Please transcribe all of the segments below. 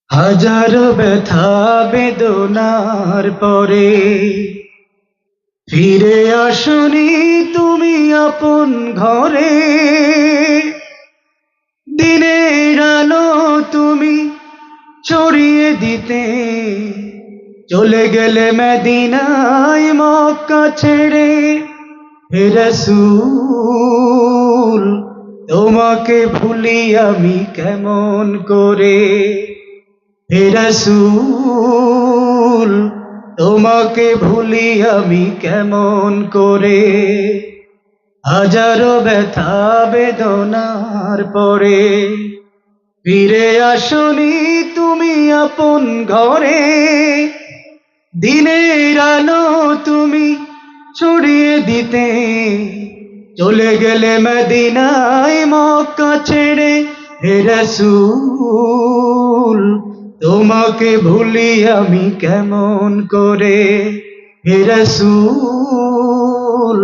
হাজারো ব্যথা বেদনার পরে ফিরে আসনি তুমি আপন ঘরে। দিনের আলো তুমি ছড়িয়ে দিতে চলে গেলে মদিনায় মক্কা ছেড়ে। হে রাসূল তোমাকে ভুলি আমি কেমন করে। হে রাসূল তোমাকে ভুলি আমি কেমন করে। হাজারো ব্যথা বেদনার পরে ফিরে আসনি তুমি আপন ঘরে। দিনের আলো তুমি ছড়িয়ে দিতে চলে গেলে মদিনায় মক্কা ছেড়ে। হে রাসূল তোমাকে ভুলি আমি কেমন করে। হে রাসূল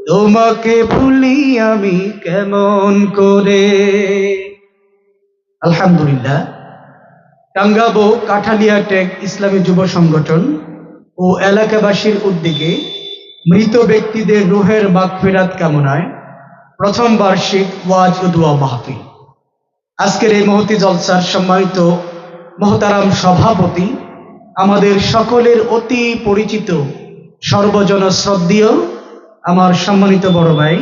তোমাকে ভুলি আমি কেমন করে। আলহামদুলিল্লাহ, টাঙ্গাবো কাঠালিয়া টেক ইসলামী যুব সংগঠন ও এলাকাবাসীর উদ্যোগে মৃত ব্যক্তিদের রুহের মাগফিরাত কামনায় প্রথম বার্ষিক ওয়াজ ও দোয়া মাহফিল। আজকের এই মহতি জলসার সম্মানিত মহতারাম সভাপতি, আমাদের সকলের অতি পরিচিত সর্বজন শ্রদ্ধেয় আমার সম্মানিত বড় ভাই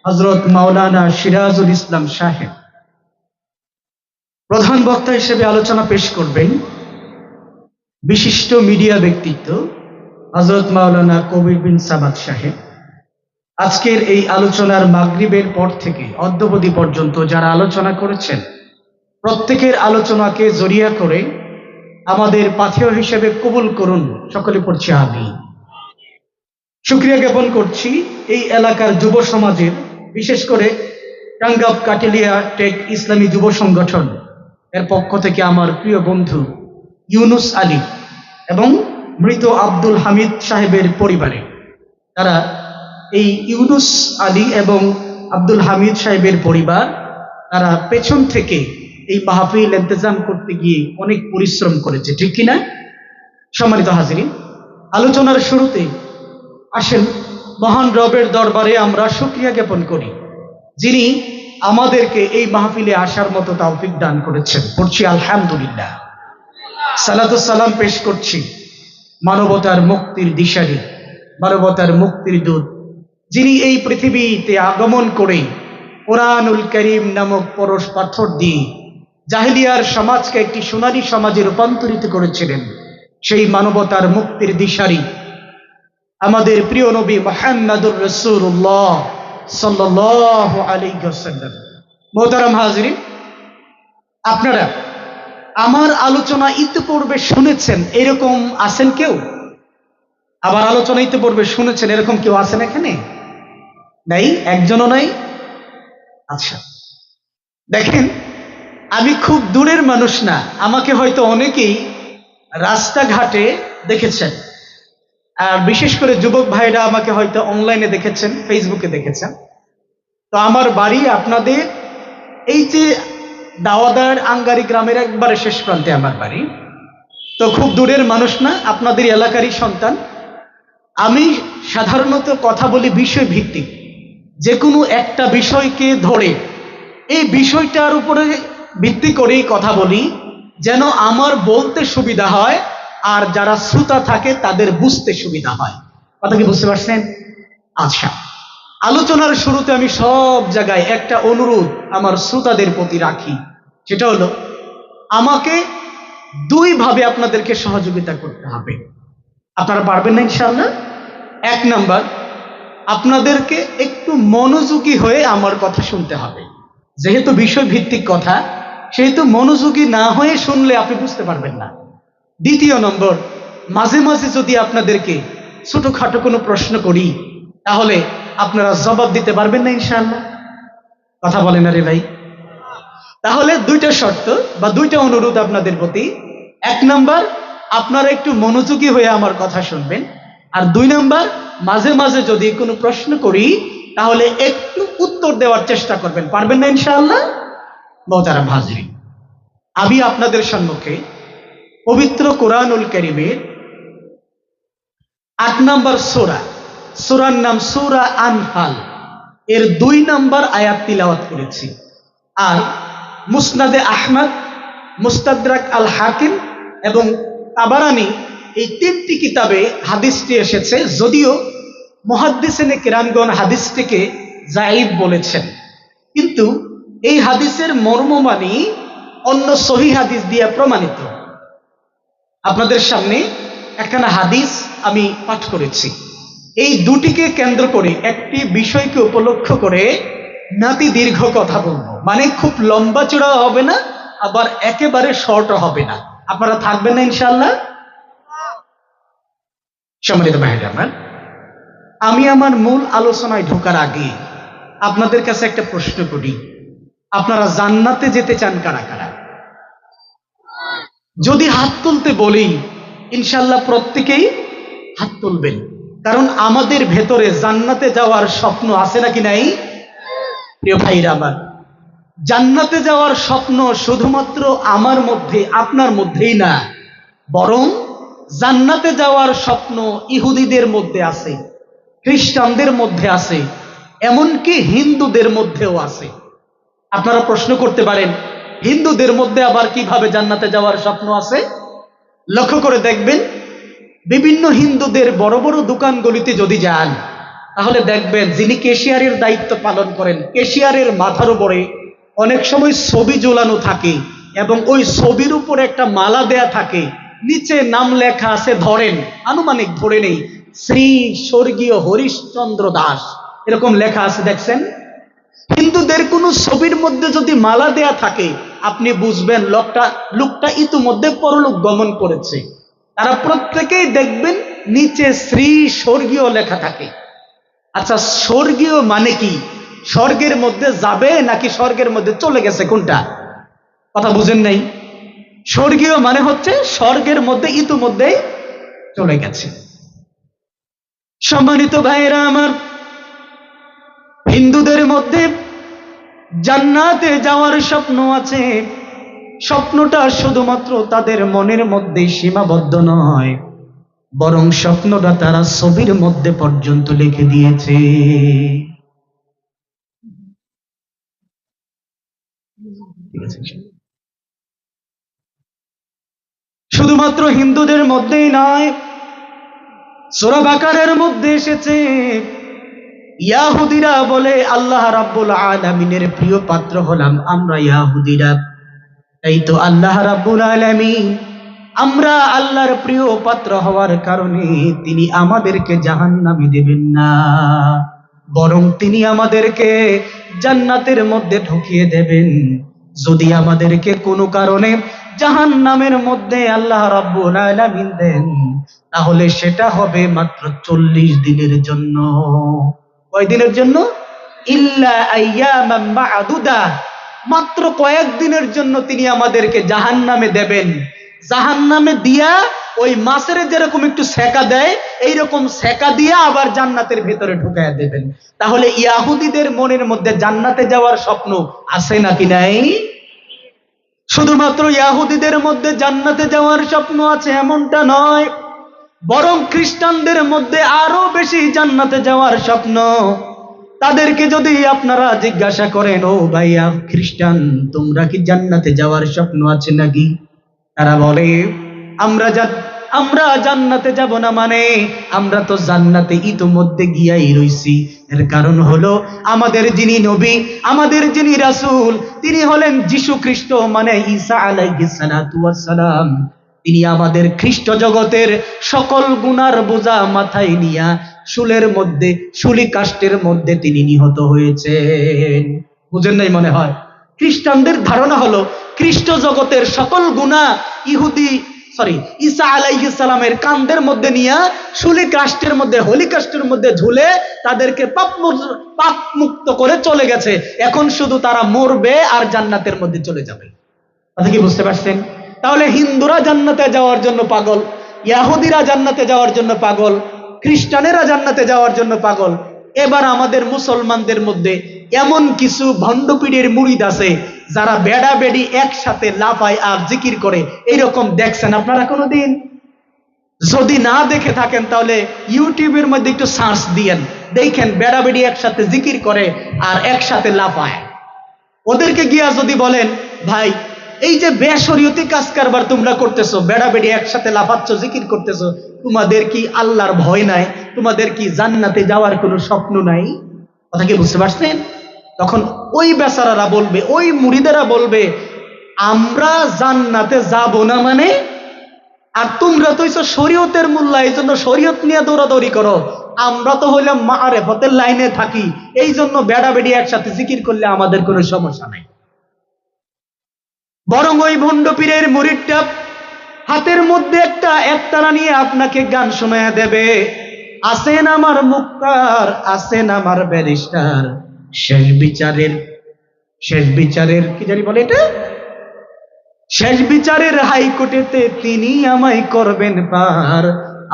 হযরত মাওলানা সিরাজুল ইসলাম সাহেব প্রধান বক্তা হিসেবে আলোচনা পেশ করবেন। বিশিষ্ট মিডিয়া ব্যক্তিত্ব হযরত মাওলানা কবির বিন সামাদ সাহেব। আজকের এই আলোচনার মাগরিবের পর থেকে অদ্যাবধি পর্যন্ত যারা আলোচনা করেছেন প্রত্যেকের আলোচনাকে জরিয়া করে আমাদের পাথেয় হিসেবে কবুল করুন। সকলে পড়ছি আমিন। শুকরিয়া জ্ঞাপন করছি এই এলাকার যুব সমাজের, বিশেষ করে টাঙ্গাব কাঠালিয়া টেক ইসলামী যুব সংগঠন এর পক্ষ থেকে আমার প্রিয় বন্ধু ইউনুস আলী এবং মৃত আব্দুল হামিদ সাহেবের পরিবারে। তারা এই ইউনুস আলী এবং আব্দুল হামিদ সাহেবের পরিবার তারা পেছন থেকে এই মাহফিল ইন্তজাম করতে গিয়ে অনেক পরিশ্রম করেছে, ঠিক কিনা? সম্মানিত হাজিরিন, আলোচনার শুরুতে আসেন মহান রবের দরবারে আমরা শুকরিয়া জ্ঞাপন করি যিনি আমাদেরকে এই মাহফিলে আসার মতো তৌফিক দান করেছেন। পড়ছি আলহামদুলিল্লাহ। সালাতু সালাম পেশ করছি মানবতার মুক্তির দিশারি, মানবতার মুক্তির দূত, যিনি এই পৃথিবীতে আগমন করে কোরআনুল কারীম নামক পরশ পাথর দিয়ে জাহেলিয়ার সমাজকে একটি সোনালী সমাজে রূপান্তরিত করেছিলেন। সেই মানবতার মুক্তির দিশারি আমাদের প্রিয় নবী মুহাম্মদুর রাসূলুল্লাহ সাল্লাল্লাহু আলাইহি ওয়াসাল্লাম। মোহতারাম হাজিরিন, আপনারা আমার আলোচনা ইতিপূর্বে শুনেছেন এরকম আছেন কেউ? আবার আলোচনা ইতিপূর্বে শুনেছেন এরকম কেউ আছেন এখানে? নাই, একজনও নাই। আচ্ছা, দেখেন, আমি খুব দূরের মানুষ না, আমাকে হয়তো অনেকেই রাস্তাঘাটে দেখেছেন, আর বিশেষ করে যুবক ভাইরা আমাকে হয়তো অনলাইনে দেখেছেন, ফেসবুকে দেখেছেন। তো আমার বাড়ি আপনাদের এই যে দাওয়াদার আঙ্গারি গ্রামের একবারে শেষ প্রান্তে আমার বাড়ি। তো খুব দূরের মানুষ না, আপনাদের এলাকারই সন্তান। আমি সাধারণত কথা বলি বিষয় ভিত্তিক, যে কোনো একটা বিষয়কে ধরে এই বিষয়টার উপরে ভিত্তি করেই কথা বলি, যেন আমার বলতে সুবিধা হয় আর যারা শ্রোতা থাকে তাদের বুঝতে সুবিধা হয়। কথা কি বুঝতে পারছেন? আচ্ছা, আলোচনার শুরুতে আমি সব জায়গায় একটা অনুরোধ আমার শ্রোতাদের প্রতি রাখি, সেটা হলো আমাকে দুই ভাবে আপনাদেরকে সহযোগিতা করতে হবে। আপনারা পারবেন না ইনশাআল্লাহ? এক নাম্বার, আপনাদেরকে একটু মনোযোগী হয়ে আমার কথা শুনতে হবে। যেহেতু বিষয় ভিত্তিক কথা, সেহেতু মনোযোগী না হয়ে শুনলে আপনি বুঝতে পারবেন না। দ্বিতীয় নম্বর, মাঝে মাঝে যদি আপনাদেরকে ছোটখাটো কোনো প্রশ্ন করি তাহলে আপনারা জবাব দিতে পারবেন না ইনশাআল্লাহ। কথা বলেন না রে ভাই? তাহলে দুইটা শর্ত বা দুইটা অনুরোধ আপনাদের প্রতি। এক নাম্বার, আপনারা একটু মনোযোগী হয়ে আমার কথা শুনবেন। আর দুই নাম্বার, মাঝে মাঝে যদি কোনো প্রশ্ন করি তাহলে একটু উত্তর দেওয়ার চেষ্টা করবেন। পারবেন না ইনশাআল্লাহ? মোহতারাম হাজিরিন, আমি আপনাদের সম্মুখে পবিত্র কোরআনুল কারীমের ৮ নম্বর সূরা, সূরার নাম সূরা আনফাল, এর ২ নম্বর আয়াত তিলাওয়াত করেছি। আর মুসনাদে আহমদ, মুস্তাদরাক আল হাকিম এবং তাবারানী, এই ৩টি কিতাবে হাদিসটি এসেছে, যদিও মুহাদ্দিসিনে কেরামগণ হাদিসটিকে যায়ীফ বলেছেন, কিন্তু এই হাদিসের মর্মমানি অন্য সহিহ হাদিস দিয়ে প্রমাণিত। আপনাদের সামনে একখানা হাদিস আমি পাঠ করেছি। এই দুটিকে কেন্দ্র করে একটি বিষয়কে উপলক্ষ করে নাতি দীর্ঘ কথা বলবো, মানে খুব লম্বা চূড়া হবে না, আবার একেবারে শর্ট হবে না। আপনারা থাকবেন না ইনশাআল্লাহ? সম্মানিত ভাইরা আমার, আমি আমার মূল আলোচনায় ঢোকার আগে আপনাদের কাছে একটা প্রশ্ন করি, আপনারা জান্নাতে যেতে চান কারা কারা? যদি হাত তুলতে বলি, ইনশাআল্লাহ প্রত্যেকেই হাত তুলবেন, কারণ আমাদের ভেতরে জান্নাতে যাওয়ার স্বপ্ন আছে নাকি নাই? প্রিয় ভাইরা আমার, জান্নাতে যাওয়ার স্বপ্ন শুধুমাত্র আমার মধ্যে, আপনার মধ্যেই না, বরং জান্নাতে যাওয়ার স্বপ্ন ইহুদিদের মধ্যে আছে, খ্রিস্টানদের মধ্যে আছে, এমনকি হিন্দুদের মধ্যেও আছে। আপনারা প্রশ্ন করতে পারেন, হিন্দুদের মধ্যে আবার কিভাবে জান্নাতে যাওয়ার স্বপ্ন আছে? লক্ষ্য করে দেখবেন, বিভিন্ন হিন্দুদের বড় বড় দোকানগুলিতে যদি যান, তাহলে দেখবেন যিনি ক্যাশিয়ারের দায়িত্ব পালন করেন, ক্যাশিয়ারের মাথার উপরে অনেক সময় ছবি ঝোলানো থাকে এবং ওই ছবির উপরে একটা মালা দেয়া থাকে, নিচে নাম লেখা আছে, ধরেন আনুমানিক ধরে নেই, শ্রী স্বর্গীয় হরিশ্চন্দ্র দাস, এরকম লেখা আছে, দেখছেন? হিন্দুদের কোনো ছবির মধ্যে যদি মালা দেয়া থাকে, আপনি বুঝবেন লোকটা ইতিমধ্যে পরলোক গমন করেছে। তারা প্রত্যেকেই দেখবেন নিচে শ্রী স্বর্গীয় লেখা থাকে। আচ্ছা, স্বর্গীয় মানে কি? স্বর্গের মধ্যে যাবে নাকি স্বর্গের মধ্যে চলে গেছে? কোনটা? কথা বুঝেন নাই? স্বর্গীয় মানে হচ্ছে স্বর্গের মধ্যে ইতিমধ্যেই চলে গেছে। সম্মানিত ভাইরা আমার, হিন্দুদের মধ্যে জান্নাতে যাওয়ার স্বপ্ন আছে। স্বপ্নটা শুধুমাত্র তাদের মনের মধ্যে সীমাবদ্ধ নয়, বরং স্বপ্নটা তারা ছবির মধ্যে পর্যন্ত লিখে দিয়েছে। শুধুমাত্র হিন্দুদের মধ্যেই নয়, সূরা বাকারার মধ্যে এসেছে, ইয়াহুদিরা বলে আল্লাহ রাব্বুল আলামিনের প্রিয় পাত্র হলাম আমরা ইয়াহুদিরা, এই তো আল্লাহ রাব্বুল আলামিন, আমরা আল্লাহর প্রিয় পাত্র হওয়ার কারণে তিনি আমাদেরকে জাহান্নামে দেবেন না, বরং তিনি আমাদেরকে জান্নাতের মধ্যে ঢুকিয়ে দেবেন। যদি আমাদেরকে কোনো কারণে জাহান্নামের মধ্যে আল্লাহ রাব্বুল আলামিন দেন, তাহলে সেটা হবে মাত্র 40 দিনের জন্য। কয় দিনের জন্য? ইল্লা আইয়ামান মা'দুদা, মাত্র কয়েকদিনের জন্য তিনি আমাদেরকে জাহান্নামে দেবেন। জাহান্নামে দিয়া ওই মাছের যেরকম একটু সেকা দেয়, এইরকম সেকা দিয়া আবার জান্নাতের ভেতরে ঢুকায়া দেবেন। তাহলে ইয়াহুদিদের মনের মধ্যে জান্নাতে যাওয়ার স্বপ্ন আছে নাকি নাই? শুধুমাত্র ইয়াহুদিদের মধ্যে জান্নাতে যাওয়ার স্বপ্ন আছে এমনটা নয়, বরং খ্রিস্টানদের মধ্যে আরো বেশি জান্নাতে যাওয়ার স্বপ্ন। তাদেরকে যদি আপনারা জিজ্ঞাসা করেন, ও ভাইয়া খ্রিস্টান, তোমরা কি জান্নাতে যাওয়ার স্বপ্ন আছে নাকি? তারা বলে, আমরা জান্নাতে যাব না, মানে আমরা তো জান্নাতে ইতিমধ্যে গিয়াই রইছি। এর কারণ হলো আমাদের যিনি নবী, আমাদের যিনি রাসূল, তিনি হলেন যীশু খ্রিস্ট, মানে ঈসা আলাইহিস সালাতু ওয়াস সালাম। তিনি আমাদের খ্রিস্ট জগতের সকল গুনার বোঝা মাথায় নিয়া শুলের মধ্যে, শুলি কাষ্ঠের মধ্যে তিনি নিহত হয়েছেন। বুঝেন নাই মনে হয়? খ্রিস্টানদের ধারণা হলো খ্রিস্ট জগতের সকল গুনাহ ঈসা আলাইহিস সালামের কাঁধের মধ্যে নিয়া শুলি কাষ্ঠের মধ্যে, হোলি কাষ্ঠের মধ্যে ঝুলে তাদেরকে পাপ মুক্ত করে চলে গেছে। এখন শুধু তারা মরবে আর জান্নাতের মধ্যে চলে যাবে। কথা কি বুঝতে পারছেন? তাহলে হিন্দুরা জান্নাতে যাওয়ার জন্য পাগল, ইয়াহুদিরা জান্নাতে যাওয়ার জন্য পাগল, খ্রিস্টানেরা জান্নাতে যাওয়ার জন্য পাগল, এবার আমাদের মুসলমানদের মধ্যে এমন কিছু ভণ্ডপীরের মুরিদ আছে যারা বেড়া বেড়ি একসাথে লাফায় আর জিকির করে, এইরকম দেখছেন আপনারা কোনোদিন? যদি না দেখে থাকেন তাহলে ইউটিউবের মধ্যে একটু সার্চ দিয়েন, দেখেন বেড়া বেড়ি একসাথে জিকির করে আর একসাথে লাফায়। ওদেরকে গিয়া যদি বলেন, ভাই এই যে বেশরিয়তি কাজ কারবার তোমরা করতেছো, বেড়া বেড়ি একসাথে লাফাচ্ছ, জিকির করতেছো, তোমাদের কি আল্লাহর ভয় নাই? তোমাদের কি জান্নাতে যাওয়ার কোনো স্বপ্ন নাই? কথা কি বুঝতে পারছেন? তখন ওই বেচারারা বলবে, ওই মুরিদেরা বলবে, আমরা জান্নাতে যাব না মানে? আর তোমরা তো হইছো শরীয়তের মোল্লা, এই জন্য শরীয়ত নিয়ে দৌড়াদৌড়ি করো। আমরা তো হইলাম মাআরিফাতের লাইনে থাকি, এই জন্য বেড়া বেড়ি একসাথে জিকির করলে আমাদের কোনো সমস্যা নাই। বরং ওই ভণ্ড পীরের মুরিদটা হাতের মধ্যে একটা একতারা নিয়ে আপনাকে গান শোনায়া দেবে, আছেন আমার মুক্তার, আছেন আমার ব্যারিস্টার, শেষ বিচারের কি জানি বলে এটা, শেষ বিচারের হাইকোর্টেতে তিনি আমায় করবেন পার,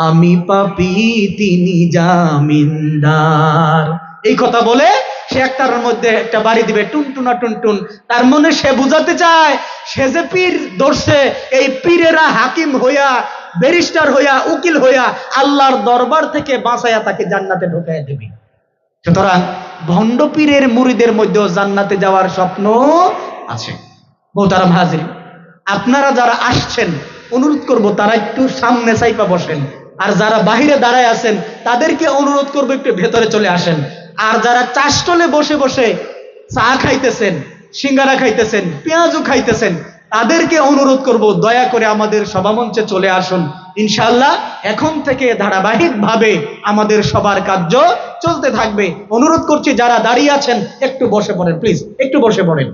আমি পাপী তিনি জামিনদার। এই কথা বলে সে একটার মধ্যে একটা বাড়ি দিবে, টুনটুনা টুনটুন। তার মনে সে বুঝাতে চায় সে যে পীর ধরছে, এই পীরেরা হাকিম হইয়া, ব্যারিস্টার হইয়া, উকিল হইয়া আল্লাহর দরবার থেকে বাঁচাইয়া তাকে জান্নাতে ঢুকাইয়া দেবে। সুতরাং ভণ্ড পীরের মুরিদের মধ্যেও জান্নাতে যাওয়ার স্বপ্ন আছে। মোহতারাম হাজির, আপনারা যারা আসছেন অনুরোধ করব তারা একটু সামনে চাইপা বসেন, আর যারা বাহিরে দাঁড়ায় আছেন তাদেরকে অনুরোধ করব একটু ভেতরে চলে আসেন। আর যারা চাষটলে বসে বসে চা খাইতেছেন, সিঙ্গারা খাইতেছেন, পেঁয়াজু খাইতেছেন, তাদেরকে অনুরোধ করব দয়া করে আমাদের সভামঞ্চে চলে আসুন। ইনশাআল্লাহ এখন থেকে ধারাবাহিকভাবে আমাদের সবার কার্য চলতে থাকবে। অনুরোধ করছি যারা দাঁড়িয়ে আছেন একটু বসে পড়েন, প্লিজ একটু বসে পড়েন।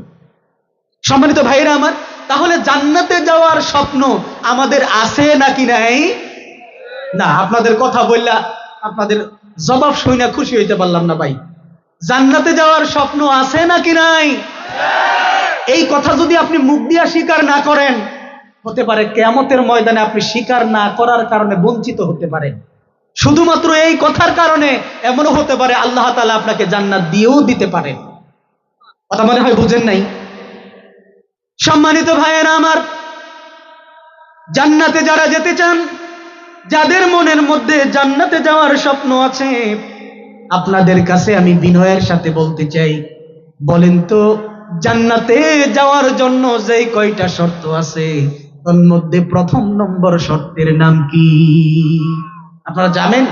সম্মানিত ভাইরা আমার, তাহলে জান্নাতে যাওয়ার স্বপ্ন আমাদের আছে নাকি নাই? না, আপনাদের কথা বললা আপনাদের জবাব শুনে খুশি হইতে পারলাম না ভাই। জান্নাতে যাওয়ার স্বপ্ন আছে নাকি নাই? এই কথা যদি আপনি মুখ দিয়া স্বীকার না করেন, হতে পারে কিয়ামতের ময়দানে আপনি স্বীকার না করার কারণে বঞ্চিত হতে পারেন। শুধুমাত্র এই কথার কারণে এমনও হতে পারে আল্লাহ তাআলা আপনাকে জান্নাত দিয়েও দিতে পারেন। কথা মনে হয় বুঝেন নাই? সম্মানিত ভাইয়েরা আমার, জান্নাতে যারা যেতে চান, যাদের মনের মধ্যে জান্নাতে যাওয়ার স্বপ্ন আছে, আপনাদের কাছে আমি বিনয়ের সাথে বলতে চাই, বলেন তো জান্নাতে যাওয়ার জন্য যেই কয়টা শর্ত আছে তার মধ্যে প্রথম নম্বর শর্তের নাম কি? আপনারা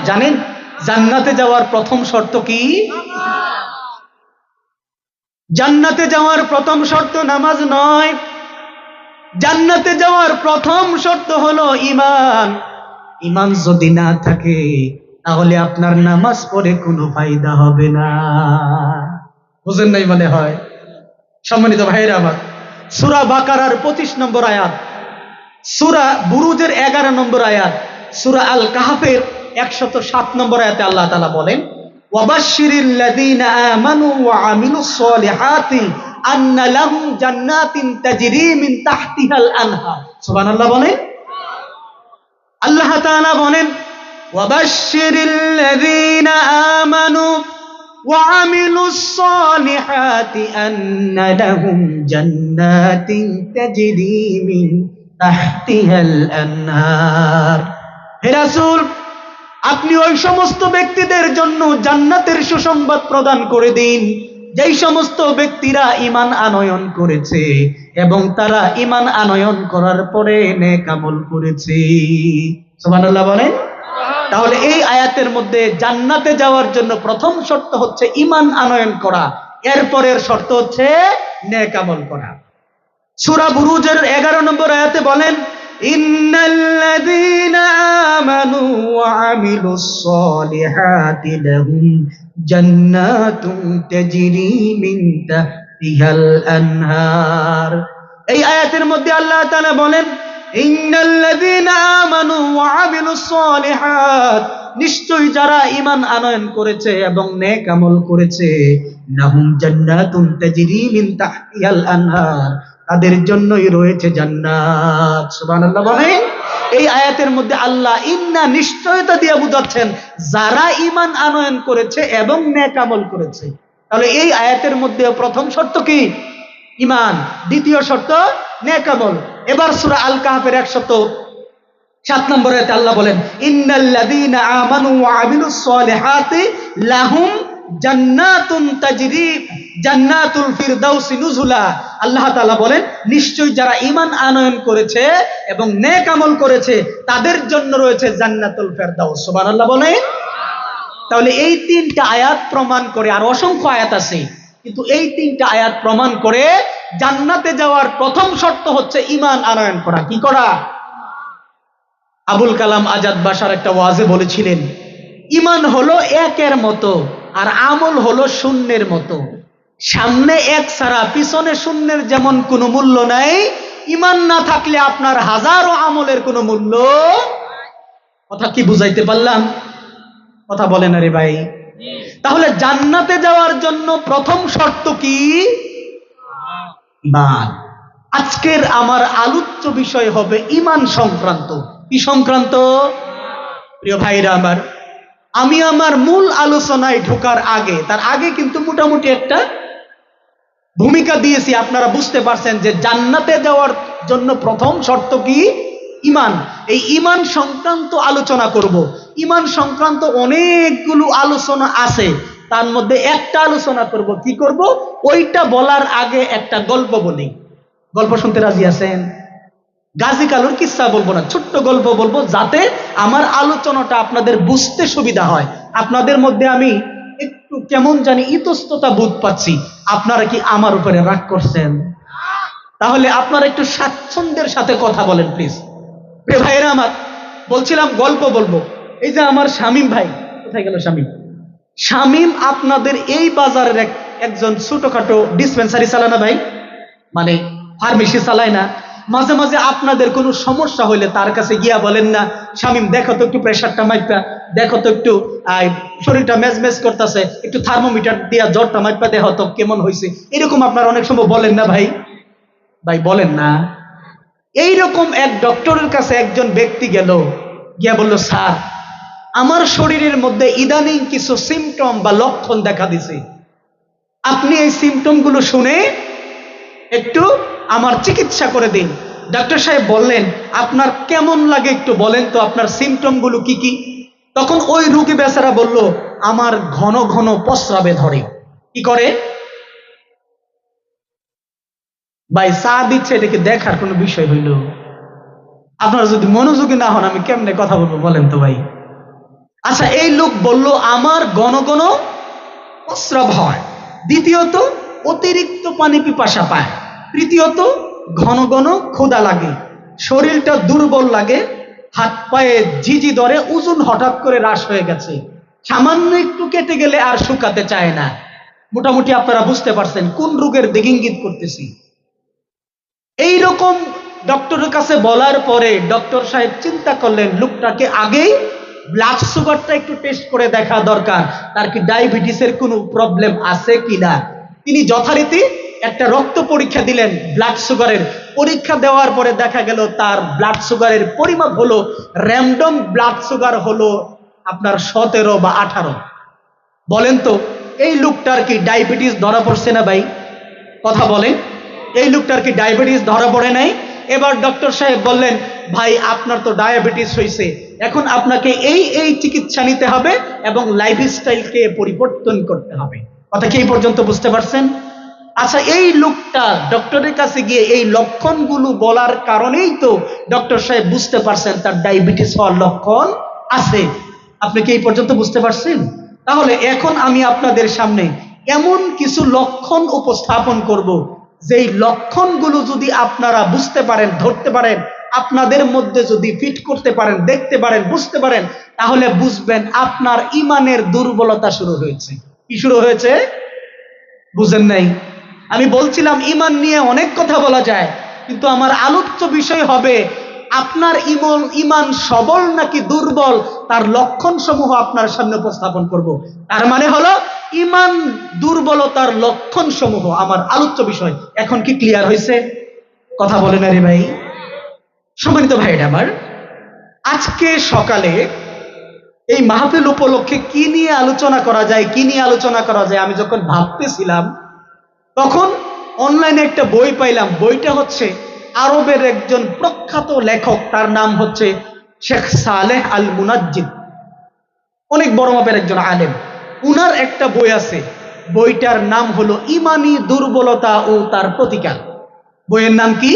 জানেন জান্নাতে যাওয়ার প্রথম শর্ত কি? জান্নাতে যাওয়ার প্রথম শর্ত নামাজ নয়, জান্নাতে যাওয়ার প্রথম শর্ত হলো ঈমান। ঈমান যদি না থাকে তাহলে আপনার নামাজ পড়ে কোনো ফায়দা হবে না। বুঝেন নাই মনে হয়? সম্মানিত ভাইরা আমার, সূরা বাকারার 25 নম্বর আয়াত, সূরা বুরুজের 11 নম্বর আয়াত, সূরা আল কাহফের 107 নম্বর আয়াতে আল্লাহ তাআলা বলেন, ওয়াবাশশিরিল লাযীনা আমানু ওয়া আমিলুস সলিহাতি আন্না লাহুম জান্নাতিন তাজরি মিন তাহতিহাল আনহার। সুবহানাল্লাহ বলেন। আল্লাহ তাআলা বলেন, ওয়াবাশশিরিল লাযীনা আমানু ওয়া আমিলুস সলিহাতি আন্না লাহুম জান্নাতিন তাজরি মিন তাহতিহাল আনহার। হে রাসূল, আপনি ওই সমস্ত ব্যক্তিদের জন্য জান্নাতের সুসংবাদ প্রদান করে দিন যেই সমস্ত ব্যক্তিরা ঈমান আনয়ন করেছে এবং তারা ঈমান আনয়ন করার পরে নেক আমল করেছে। সুবহানাল্লাহ বলেন। তাহলে এই আয়াতের মধ্যে জান্নাতে যাওয়ার জন্য প্রথম শর্ত হচ্ছে ঈমান আনয়ন করা, এরপরের শর্ত হচ্ছে নেক আমল করা। সূরা বুরুজের 11 নম্বর আয়াতে বলেন, ইন্নাল্লাযীনা আমানু ওয়া আমিলুস সলিহাতি লাহুম জান্নাতুন তাজরি মিন তাহতিহাল আনহার। এই আয়াতের মধ্যে আল্লাহ তাআলা বলেন, ইন্নাল্লাযীনা আমানু ওয়া আমিলুস সলিহাত, নিশ্চয়ই যারা ঈমান আনয়ন করেছে এবং নেক আমল করেছে, লাহুম জান্নাতুন তাজরি মিন তাহতিহাল আনহার, তাদের জন্যই রয়েছে জান্নাত। সুবহানাল্লাহ বলেন। এই আয়াতের মধ্যে আল্লাহ ইন্না নিশ্চয়তা দিয়ে বুঝাচ্ছেন যারা ঈমান আনয়ন করেছে এবং নেক আমল করেছে। তাহলে এই আয়াতের মধ্যে প্রথম শর্ত কি? ঈমান। দ্বিতীয় শর্ত নেক আমল। এবার সূরা আল কাহফের 107 নম্বর আয়াতে আল্লাহ বলেন ইন্নাল্লাযীনা আমানু ওয়া আমিলুস সলিহাতি লাহুম জান্নাতুল ফিরদাউসি নুজুলা। আল্লাহ তাআলা বলেন নিশ্চয়ই যারা ঈমান আনয়ন করেছে এবং নেক আমল করেছে তাদের জন্য রয়েছে জান্নাতুল ফিরদাউস। সুবহানাল্লাহ বলেন। তাহলে এই তিনটা আয়াত প্রমাণ করে, আর অসংখ্য আয়াত আছে, কিন্তু এই তিনটা আয়াত প্রমাণ করে জান্নাতে যাওয়ার প্রথম শর্ত হচ্ছে ঈমান আনয়ন করা। কি করা? আবুল কালাম আজাদ বাশার একটা ওয়াজে বলেছিলেন ঈমান হলো একের মতো আর আমল হলো শূন্যের মতো। সামনে এক ছাড়া পিছনে শূন্যের যেমন কোনো মূল্য নাই, ঈমান না থাকলে আপনার হাজারো আমলের কোনো মূল্য। কথা কি বুঝাইতে পারলাম? কথা বলেন আরে ভাই। তাহলে জান্নাতে যাওয়ার জন্য প্রথম শর্ত কি? ঈমান। আজকের আমার আলোচ্য বিষয় হবে ঈমান সংক্রান্ত। কি সংক্রান্ত? প্রিয় ভাইরা আমার, আমি আমার মূল আলোচনায় ঢোকার আগে, তার আগে কিন্তু মোটামুটি একটা ভূমিকা দিয়েছি। আপনারা বুঝতে পারছেন যে জান্নাতে যাওয়ার জন্য প্রথম শর্ত কি? ঈমান। এই ঈমান সংক্রান্ত আলোচনা করব। ঈমান সংক্রান্ত অনেকগুলো আলোচনা আছে, তার মধ্যে একটা আলোচনা করব। কি করব? ওইটা বলার আগে একটা গল্প বলি। গল্প শুনতে রাজি আছেন? গাজী কালুর কিস্সা বলবো না, ছোট্ট গল্প বলবো, যাতে আমার আলোচনাটা আপনাদের বুঝতে সুবিধা হয়। আপনাদের মধ্যে আমি একটু কেমন জানি ইতস্ততা বোধ পাচ্ছি। আপনারা কি আমার উপরে রাগ করছেন? তাহলে আপনারা একটু স্বাচ্ছন্দ্যের সাথে কথা বলেন প্লিজ। প্রিয় ভাইয়েরা আমার, বলছিলাম গল্প বলবো। এই যে আমার শামীম ভাই, কোথায় গেল শামীম? শামীম আপনাদের এই বাজারের একজন ছোটখাটো ডিসপেন্সারি চালায় না ভাই, মানে ফার্মেসি চালায় না? মাঝে মাঝে আপনাদের কোনো সমস্যা হইলে তার কাছে গিয়া বলেন না শামীম দেখো তো একটু প্রেশারটা মাইপা, দেখো তো একটু শরীরটা মেজমেজ করতেছে, একটু থার্মোমিটার দিয়া জ্বরটা মাইপা দেখো তো কেমন হয়েছে। এরকম আপনারা অনেক সময় বলেন না ভাই? ভাই বলেন না? এইরকম এক ডক্টরের কাছে একজন ব্যক্তি গেল, গিয়া বলল স্যার আমার শরীরের মধ্যে ইদানিং কিছু সিমটম বা লক্ষণ দেখা দিছে, আপনি এই সিমটমগুলো শুনে একটু আমার চিকিৎসা করে দিন। ডাক্তার সাহেব বললেন আপনার কেমন লাগে একটু বলেন তো, আপনার সিমটমগুলো কি কি? তখন ওই রোগী বেচারা বলল আমার ঘন ঘন প্রস্রাবে ধরে। কি করে? ভাই চা দিচ্ছে, এটাকে দেখার কোনো বিষয় হইল? আপনারা যদি মনোযোগী না হন আমি কেমনে কথা বলবো বলেন তো ভাই? আচ্ছা, এই লোক বলল আমার ঘন ঘন প্রস্রাব হয়, দ্বিতীয়ত অতিরিক্ত পানি পিপাসা পায়, তৃতীয়ত ঘন ঘন ক্ষুধা লাগে, শরীরটা দুর্বল লাগে, হাত পায়ে ঝিঝি ধরে, ওজন হঠাৎ করে হ্রাস হয়ে গেছে, সামান্য একটু কেটে গেলে আর শুকাতে চায় না। মোটামুটি আপনারা বুঝতে পারছেন কোন রোগের দিকে ইঙ্গিত করতেছি। এইরকম ডক্টরের কাছে বলার পরে ডক্টর সাহেব চিন্তা করলেন লোকটাকে আগেই ব্লাড সুগারটা একটু টেস্ট করে দেখা দরকার, তার কি ডায়াবেটিসের কোনো প্রবলেম আছে কিনা। তিনি যথারীতি একটা রক্ত পরীক্ষা দিলেন, ব্লাড সুগারের পরীক্ষা দেওয়ার পরে দেখা গেল তার ব্লাড সুগারের পরিমাপ হলো, র্যান্ডম ব্লাড সুগার হলো আপনার 17 বা 18। বলেন তো এই লোকটার কি ডায়াবেটিস ধরা পড়ছে না ভাই? কথা বলেন, এই লোকটার কি ডায়াবেটিস ধরা পড়ে নাই? এবার ডক্টর সাহেব বললেন ভাই আপনার তো ডায়াবেটিস হয়েছে, এখন আপনাকে এই এই চিকিৎসা নিতে হবে এবং লাইফস্টাইলকে পরিবর্তন করতে হবে। কথা কি এই পর্যন্ত বুঝতে পারছেন? আচ্ছা, এই লোকটা ডক্টরের কাছে গিয়ে এই লক্ষণগুলো বলার কারণেই তো ডক্টর সাহেব বুঝতে পারছেন তার ডায়াবেটিস হওয়ার লক্ষণ আছে। আপনি কি এই পর্যন্ত বুঝতে পারছেন? তাহলে এখন আমি আপনাদের সামনে এমন কিছু লক্ষণ উপস্থাপন করব, যেই লক্ষণগুলো যদি আপনারা বুঝতে পারেন, ধরতে পারেন, আপনাদের মধ্যে যদি ফিট করতে পারেন, দেখতে পারেন, বুঝতে পারেন, তাহলে বুঝবেন আপনার ঈমানের দুর্বলতা শুরু হয়েছে। কি শুরু হয়েছে? বুঝেন নাই? আমি বলছিলাম ঈমান নিয়ে অনেক কথা বলা যায়, কিন্তু আমার আলোচ্য বিষয় হবে আপনার ঈমান সবল নাকি দুর্বল, তার লক্ষণ সমূহ আপনার সামনে উপস্থাপন করব। তার মানে হলো ঈমান দুর্বলতার লক্ষণ সমূহ আমার আলোচ্য বিষয়। এখন কি ক্লিয়ার হয়েছে? কথা বলেন আরে ভাই। সম্মানিত ভাইরা আমার, আজকে সকালে এই মাহফিল উপলক্ষে কি নিয়ে আলোচনা করা যায়, কি নিয়ে আলোচনা করা যায়, আমি যখন ভাবতেছিলাম তখন অনলাইনে একটা বই পাইলাম। বইটা হচ্ছে আরবের একজন প্রখ্যাত লেখক, তার নাম হচ্ছে শেখ সালেহ আল মুনাজ্জিদ, অনেক বড় মাপের একজন আলেম। উনার একটা বই আছে, বইটার নাম হলো ইমানি দুর্বলতা ও তার প্রতিকার। বইয়ের নাম কি?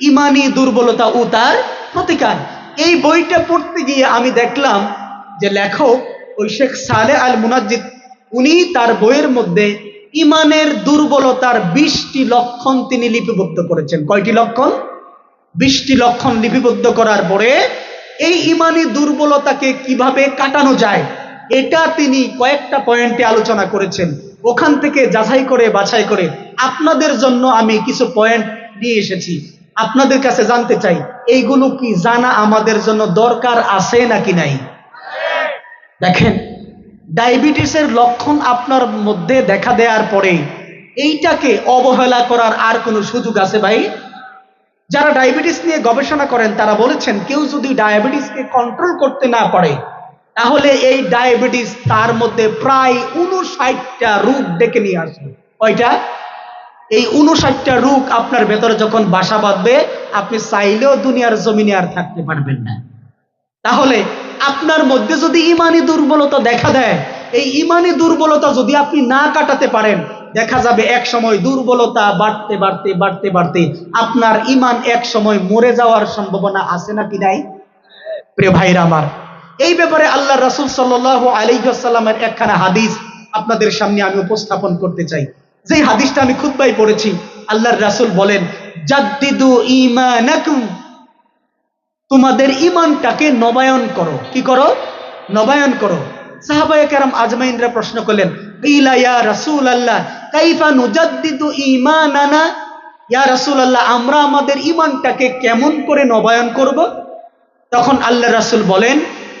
ইমানি দুর্বলতা ও তার প্রতিকার। এই বইটা পড়তে গিয়ে আমি দেখলাম যে লেখক ওই শেখ সালেহ আল মুনাজ্জিদ, উনি তার বইয়ের মধ্যে ইমানের দুর্বলতার 20টি লক্ষণ তিনি লিপিবদ্ধ করেছেন। কয়টি লক্ষণ? 20টি লক্ষণ লিপিবদ্ধ করার পরে এই ইমানি দুর্বলতাকে কিভাবে কাটানো যায় এটা তিনি কয়েকটা পয়েন্টে আলোচনা করেছেন। ওখান থেকে যাচাই করে বাছাই করে আপনাদের জন্য আমি কিছু পয়েন্ট নিয়ে এসেছি। আপনাদের কাছে জানতে চাই, এইগুলো কি জানা আমাদের জন্য দরকার আছে নাকি নাই? দেখেন, ডায়াবেটিসের লক্ষণ আপনার মধ্যে দেখা দেওয়ার পরে এইটাকে অবহেলা করার আর কোনো সুযোগ আছে ভাই? যারা ডায়াবেটিস নিয়ে গবেষণা করেন তারা বলেছেন, কেউ যদি ডায়াবেটিসকে কন্ট্রোল করতে না পারে তাহলে এই ডায়াবেটিস তার মধ্যে প্রায় 59টা রোগ ডেকে নিয়ে আসবে। কয়টা? এই 59টা রোগ আপনার ভেতরে যখন বাসা বাঁধবে, আপনি চাইলেও দুনিয়ার জমিনে আর থাকতে পারবেন না। তাহলে আপনার মধ্যে যদি ইমানি দুর্বলতা দেখা দেয়, এই ইমানি দুর্বলতা যদি আপনি না কাটাতে পারেন, দেখা যাবে এক সময় দুর্বলতা বাড়তে বাড়তে বাড়তে বাড়তে আপনার ইমান এক সময় মরে যাওয়ার সম্ভাবনা আছে নাকি নাই? প্রিয় ভাইরা আমার, এই ব্যাপারে আল্লাহ রাসূল সাল্লাল্লাহু আলাইহি ওয়াসাল্লামের একখানা হাদিস আপনাদের সামনে আমি উপস্থাপন করতে চাই। যে হাদিসটা আমি খুতবায় পড়েছি, আল্লাহর রাসূল বলেন, জাদ্দিদু ঈমানাকুম, তোমাদের ইমানটাকে নবায়ন করো। কি করো? নবায়ন করো। সাহাবায়ে কেরাম আজমাইনরা প্রশ্ন করলেন, ইলা ইয়া রাসূলুল্লাহ কাইফা নুজাদ্দিদু ঈমানানা, ইয়া রাসূলুল্লাহ আমরা আমাদের ইমানটাকে কেমন করে নবায়ন করব? তখন আল্লাহ রাসূল বলেন,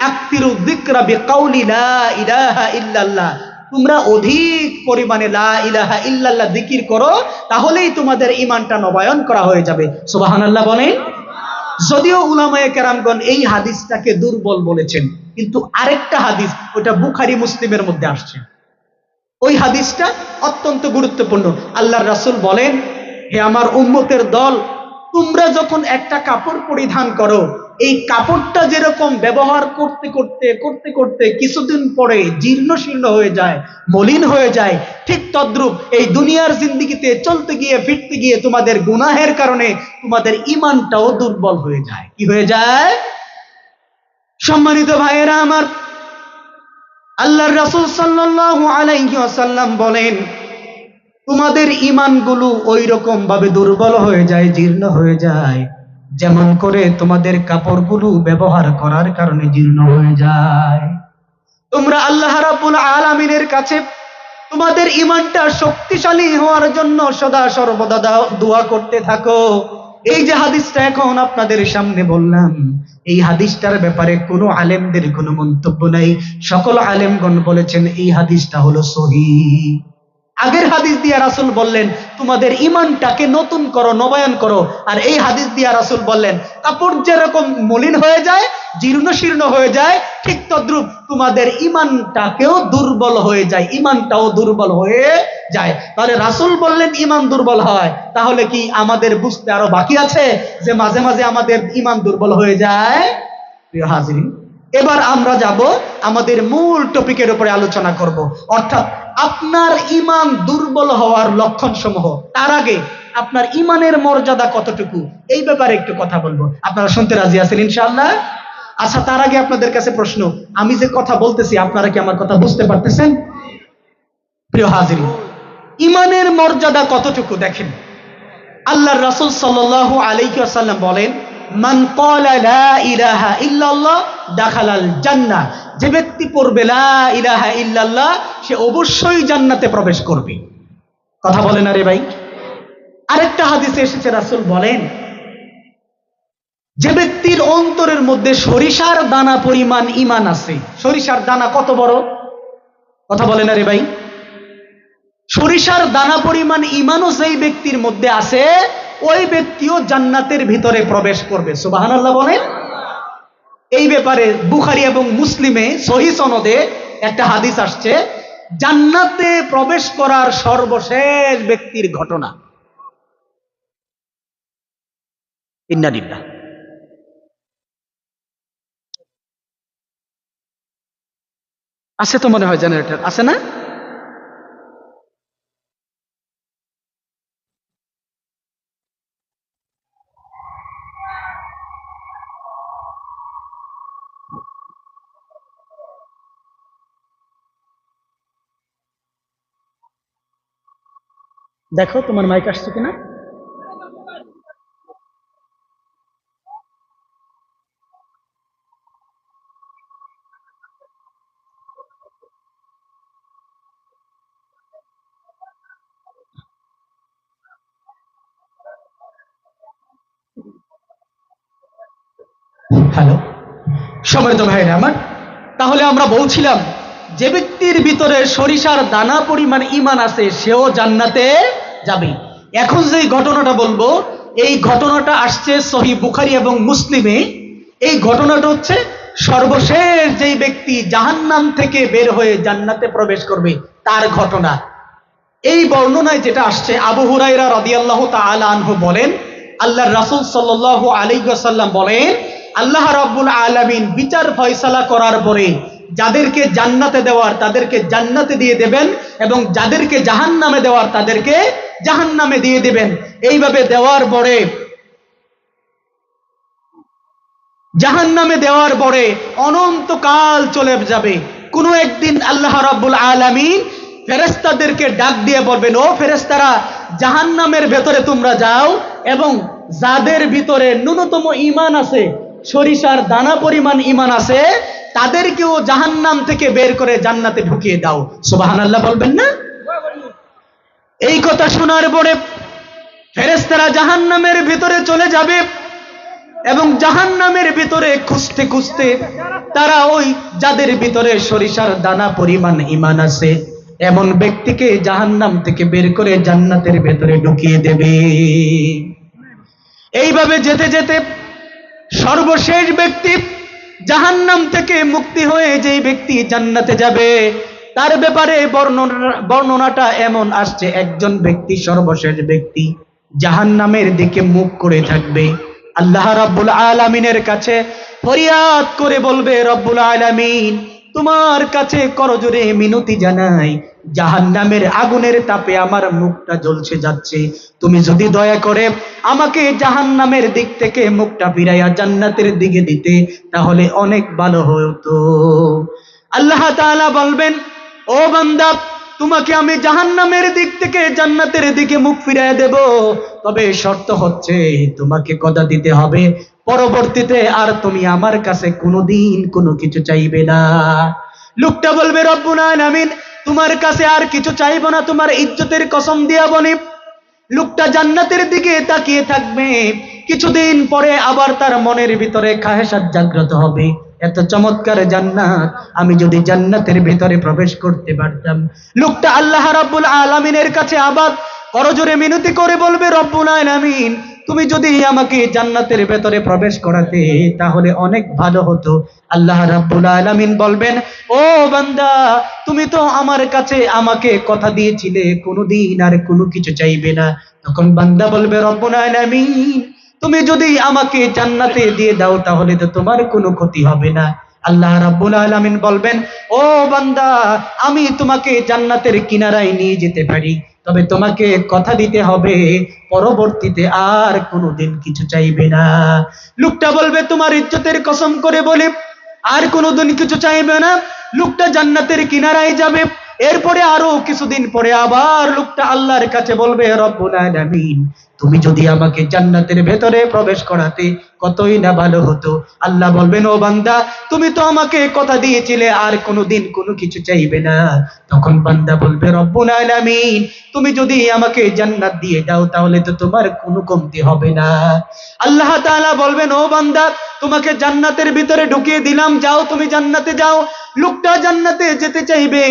আকতিরু যিকরা বিকাউলি লা ইলাহা ইল্লাল্লাহ, তোমরা অধিক পরিমাণে লা ইলাহা ইল্লাল্লাহ জিকির করো, তাহলেই তোমাদের ইমানটা নবায়ন করা হয়ে যাবে। সুবহানাল্লাহ বলেন। যদিও উলামায়ে কেরামগণ এই হাদিসটাকে দুর্বল বলেছেন, কিন্তু আরেকটা হাদিস, ওটা বুখারী মুসলিমের মধ্যে আসছে, ওই হাদিসটা অত্যন্ত গুরুত্বপূর্ণ। আল্লাহর রাসূল বলেন, হে আমার উম্মতের দল, তোমরা যখন একটা কাপড় পরিধান করো, এই কাপড়টা যেরকম ব্যবহার করতে করতে করতে করতে কিছুদিন পরে জীর্ণ শীর্ণ হয়ে যায়, মলিন হয়ে যায়, ঠিক তদ্রূপ এই দুনিয়ার জিন্দেগিতে চলতে গিয়ে ফিরতে গিয়ে তোমাদের গুনাহের কারণে তোমাদের ঈমানটাও দুর্বল হয়ে যায়। কি হয়ে যায়? সম্মানিত ভাইয়েরা আমার, আল্লাহর রাসূল সাল্লাল্লাহু আলাইহি ওয়াসাল্লাম বলেন, তোমাদের ঈমানগুলো ওই রকম ভাবে দুর্বল হয়ে যায়, জীর্ণ হয়ে যায়, যেমন করে তোমাদের কাপড়গুলো ব্যবহার করার কারণে জীর্ণ হয়ে যায়। তোমরা আল্লাহ রাব্বুল আলামিনের কাছে তোমাদের ঈমানটা শক্তিশালী হওয়ার জন্য সদা সর্বদা দোয়া করতে থাকো। এই যে হাদিসটা এখন আপনাদের সামনে বললাম, এই হাদিসটার ব্যাপারে কোনো আলেমদের কোনো মন্তব্য নাই। সকল আলেমগণ বলেছেন এই হাদিসটা হলো সহিহ। আগের হাদিস দিয়া রাসূল বললেন তোমাদের ঈমানটাকে নতুন করো, নবায়ন করো, আর এই হাদিস দিয়া রাসূল বললেন কাপড় যেরকম মলিন হয়ে যায়, জীর্ণ শীর্ণ হয়ে যায়, ঠিক তদ্রূপ তোমাদের ঈমানটাকেও দুর্বল হয়ে যায়, ঈমানটাও দুর্বল হয়ে যায়। তাহলে রাসূল বললেন ঈমান দুর্বল হয়, তাহলে কি আমাদের বুঝতে আরো বাকি আছে যে মাঝে মাঝে আমাদের ঈমান দুর্বল হয়ে যায়? প্রিয় হাজিরিন, এবার আমরা যাব আমাদের মূল টপিকের উপরে আলোচনা করব, অর্থাৎ আপনার ঈমান দুর্বল হওয়ার লক্ষণ সমূহ। তার আগে আপনার ঈমানের মর্যাদা কতটুকু এই ব্যাপারে একটু কথা বলবো। আপনারা শুনতে রাজি আছেন ইনশাআল্লাহ? আচ্ছা, তার আগে আপনাদের কাছে প্রশ্ন, আমি যে কথা বলতেছি আপনারা কি আমার কথা বুঝতে পারতেছেন? প্রিয় হাজিরিন, ঈমানের মর্যাদা কতটুকু দেখেন, আল্লাহর রাসূল সাল্লাল্লাহু আলাইহি ওয়াসাল্লাম বলেন, মান ক্বালা লা ইলাহা ইল্লাল্লাহ দাখালাল জান্নাহ, যে ব্যক্তি পড়বে লা ইলাহা ইল্লাল্লাহ সে অবশ্যই জান্নাতে প্রবেশ করবে। কথা বলে না রে ভাই? আরেকটা হাদিসে এসেছে, রাসূল বলেন, যে ব্যক্তির অন্তরের মধ্যে সরিষার দানা পরিমাণ ঈমান আছে, সরিষার দানা কত বড়? কথা বলে না রে ভাই? সরিষার দানা পরিমাণ ঈমানও যেই ব্যক্তির মধ্যে আছে, ওই ব্যক্তিও জান্নাতের ভিতরে প্রবেশ করবে। সুবহানাল্লাহ বলেন। এই ব্যাপারে বুখারী এবং মুসলিমে সহিহ সনদে একটা হাদিস আসছে, জান্নাতে প্রবেশ করার সর্বশেষ ব্যক্তির ঘটনা। ইন্না লিল্লাহ। আছে তো মনে হয় জেনারেটর আছে না? দেখো তোমার মাইক আসছে কিনা। হ্যালো, সম্মানিত ভাইরা আমার, তাহলে আমরা বলছিলাম যে ব্যক্তির ভিতরে সরিষার দানা পরিমাণ ঈমান আছে সেও জান্নাতে যাবে। এখন যে ঘটনাটা বলবো, এই ঘটনাটা আসছে সহিহ বুখারী এবং মুসলিমে। এই ঘটনাটা হচ্ছে সর্বশেষ যেই ব্যক্তি জাহান্নাম থেকে বের হয়ে জান্নাতে প্রবেশ করবে তার ঘটনা। এই বর্ণনায় যেটা আসছে, আবু হুরায়রা রাদিয়াল্লাহু তাআলা আনহু বলেন, আল্লাহর রাসূল সাল্লাল্লাহু আলাইহি ওয়াসাল্লাম বলেন, আল্লাহ রাব্বুল আলামিন বিচার ফয়সালা করার পরে যাদেরকে জান্নাতে দেওয়ার তাদেরকে জান্নাতে দিয়ে দেবেন, এবং যাদেরকে জাহান্নামে দেওয়ার তাদেরকে জাহান্নামে দিয়ে দেবেন। এইভাবে দেওয়ার পরে জাহান্নামে দেওয়ার পরে অনন্তকাল চলে যাবে। কোনো একদিন আল্লাহ রাব্বুল আলামিন ফেরেশতাদেরকে ডাক দিয়ে বলবেন, ও ফেরেশতারা, জাহান্নামের ভেতরে তোমরা যাও এবং যাদের ভিতরে ন্যূনতম ঈমান আছে, সরিষার দানা পরিমাণ ঈমান আছে, তাদেরকেও জাহান্নাম থেকে বের করে জান্নাতে ঢুকিয়ে দাও। সুবহানাল্লাহ বলবেন না? এই কথা শোনার পরে ফেরেশতারা জাহান্নামের ভিতরে চলে যাবে এবং জাহান্নামের ভিতরে খুঁজতে খুঁজতে তারা ওই যাদের ভিতরে সরিষার দানা পরিমাণ ঈমান আছে এমন ব্যক্তিকে জাহান্নাম থেকে বের করে জান্নাতের ভেতরে ঢুকিয়ে দেবে। এইভাবে যেতে যেতে সর্বশেষ ব্যক্তি জাহান্নাম থেকে মুক্তি হয়ে যেই ব্যক্তি জান্নাতে যাবে, তার ব্যাপারে বর্ণনাটা এমন আসছে, একজন ব্যক্তি, সর্বশেষ ব্যক্তি জাহান্নামের দিকে মুখ করে থাকবে, আল্লাহ রাব্বুল আলামিনের কাছে ফরিয়াদ করে বলবে, রব্বুল আলামিন, তোমার কাছে করজোরে মিনতি জানাই, জাহান্নামের আগুনের তাপে আমার মুখটা জ্বলছে যাচ্ছে, তুমি যদি দয়া করে আমাকে জাহান্নামের দিক থেকে মুখটা ফিরাইয়া জান্নাতের দিকে দিতে তাহলে অনেক ভালো হতো। আল্লাহ তাআলা বলবেন, ও বান্দা, তোমাকে আমি জাহান্নামের দিক থেকে জান্নাতের দিকে মুখ ফিরিয়ে দেব, তবে শর্ত হচ্ছে তোমাকে কথা দিতে হবে পরবর্তীতে আর তুমি আমার কাছে কোনোদিন কোনো কিছু চাইবে না। লোকটা বলবে, রব্বুল আলামিন, তোমার কাছে আর কিছু চাইবো না, তোমার ইজ্জতের কসম দিয়া বলি। লোকটা জান্নাতের দিকে তাকিয়ে থাকবে, কিছুদিন পরে আবার তার মনের ভিতরে খাহেসাত জাগ্রত হবে, এত চমৎকার জান্নাত, আমি যদি জান্নাতের ভিতরে প্রবেশ করতে পারতাম। লোকটা আল্লাহ রাব্বুল আলামিনের কাছে আবার করজোরে মিনতি করে বলবে, রব্বুল আলামিন, তুমি যদি আমাকে জান্নাতের ভেতরে প্রবেশ করাতে তাহলে অনেক ভালো হতো। আল্লাহ রাব্বুল আলামিন বলবেন, ও বান্দা, তুমি তো আমার কাছে আমাকে কথা দিয়েছিলে কোনোদিন আর কোনো কিছু চাইবে না। তখন বান্দা বলবে, রব্বুল আলামিন, তুমি যদি আমাকে জান্নাতে দিয়ে দাও তাহলে তো তোমার কোনো ক্ষতি হবে না। আল্লাহ রাব্বুল আলামিন বলবেন, ও বান্দা, আমি তোমাকে জান্নাতের কিনারায় নিয়ে যেতে পারি, তবে তোমাকে কথা দিতে হবে পরবর্তীতে আর কোনোদিন কিছু চাইবে না। লোকটা বলবে, তোমার ইজ্জতের কসম করে বলে আর কোনোদিন কিছু চাইবে না। লোকটা জান্নাতের কিনারায় যাবে, এরপরে আরো কিছুদিন পরে আবার লোকটা আল্লাহর কাছে বলবে, রব্বুল আলামিন, তুমি যদি আমাকে জান্নাতের ভেতরে প্রবেশ করাতে কতই না ভালো হতো। আল্লাহ বলবেন, ও বান্দা, তুমি তো আমাকে কথা দিয়েছিলে আর কোনোদিন কোনো কিছু চাইবে না। তখন বান্দা বলবে, রব্বুল আলামিন, তুমি যদি আমাকে জান্নাত দিয়ে দাও তাহলে তো তোমার কোনো কমতি হবে না। আল্লাহ তাআলা বলবেন, ও বান্দা, তোমাকে জান্নাতের ভিতরে ঢুকিয়ে দিলাম, যাও তুমি জান্নাতে যাও। লোকটা জান্নাতে যেতে চাইবে,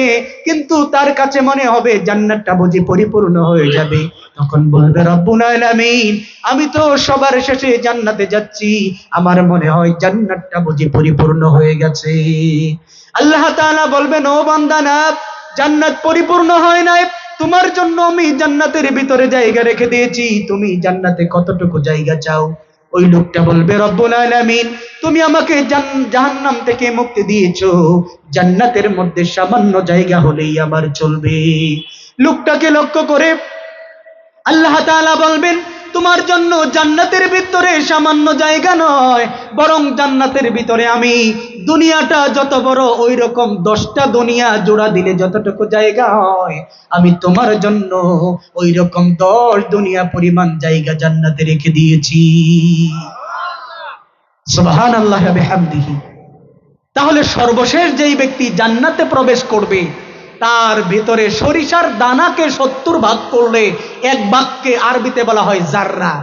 কিন্তু তার কাছে মনে হবে জান্নাতটা বুঝি পরিপূর্ণ হয়ে যাবে। তখন বলবে রব্বুল আলামিন, আমি তো সবার শেষে জান্নাতে যাচ্ছি, আমার মনে হয় জান্নাতটা বুঝি পরিপূর্ণ হয়ে গেছে। আল্লাহ তাআলা বলবেন, ও বান্দা, না, জান্নাত পরিপূর্ণ হয় নাই, তোমার জন্য আমি জান্নাতের ভিতরে জায়গা রেখে দিয়েছি, তুমি জান্নাতে কতটুকু জায়গা চাও? ওই লোকটা বলবে, রব্বুল আলামিন, তুমি আমাকে জাহান্নাম থেকে মুক্তি দিয়েছো, জান্নাতের মধ্যে সামান্য জায়গা হলেই আমার চলবে। লোকটাকে লক্ষ্য করে আল্লাহ তাআলা বলবেন, তোমার জন্য জান্নাতের ভিতরে সামান্য জায়গা নয়, বরং জান্নাতের ভিতরে আমি দুনিয়াটা যত বড় ওই রকম 10টা দুনিয়া জোড়া দিলে যতটুকু জায়গা হয়, আমি তোমার জন্য ওই রকম 10 দুনিয়া পরিমাণ জায়গা জান্নাতে রেখে দিয়েছি। সুবহানাল্লাহ ওয়া বিহামদিহি। তাহলে সর্বশেষ যেই ব্যক্তি জান্নাতে প্রবেশ করবে, তার ভিতরে সরিষার দানাকে 70 ভাগ করলে এক ভাগকে আরবিতে বলা হয় জাররা।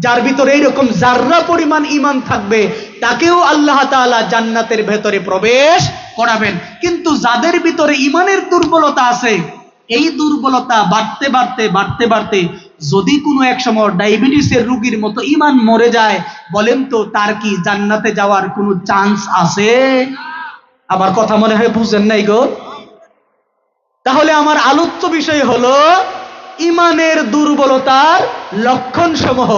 যার ভিতরে এইরকম জাররা পরিমাণ ঈমান থাকবে, তাকেও আল্লাহ তাআলা জান্নাতের ভেতরে প্রবেশ করাবেন। কিন্তু যাদের ভিতরে ঈমানের দুর্বলতা আছে, এই দুর্বলতা বাড়তে বাড়তে বাড়তে বাড়তে যদি কোনো এক সময় ডায়াবেটিসের রোগীর মতো ঈমান মরে যায়, বলেন তো তার কি জান্নাতে যাওয়ার কোনো চান্স আছে? আমার কথা মনে হয় বুঝেন নাই গো। তাহলে আমার আলোচ্য বিষয় হলো ঈমানের দুর্বলতার লক্ষণ সমূহ।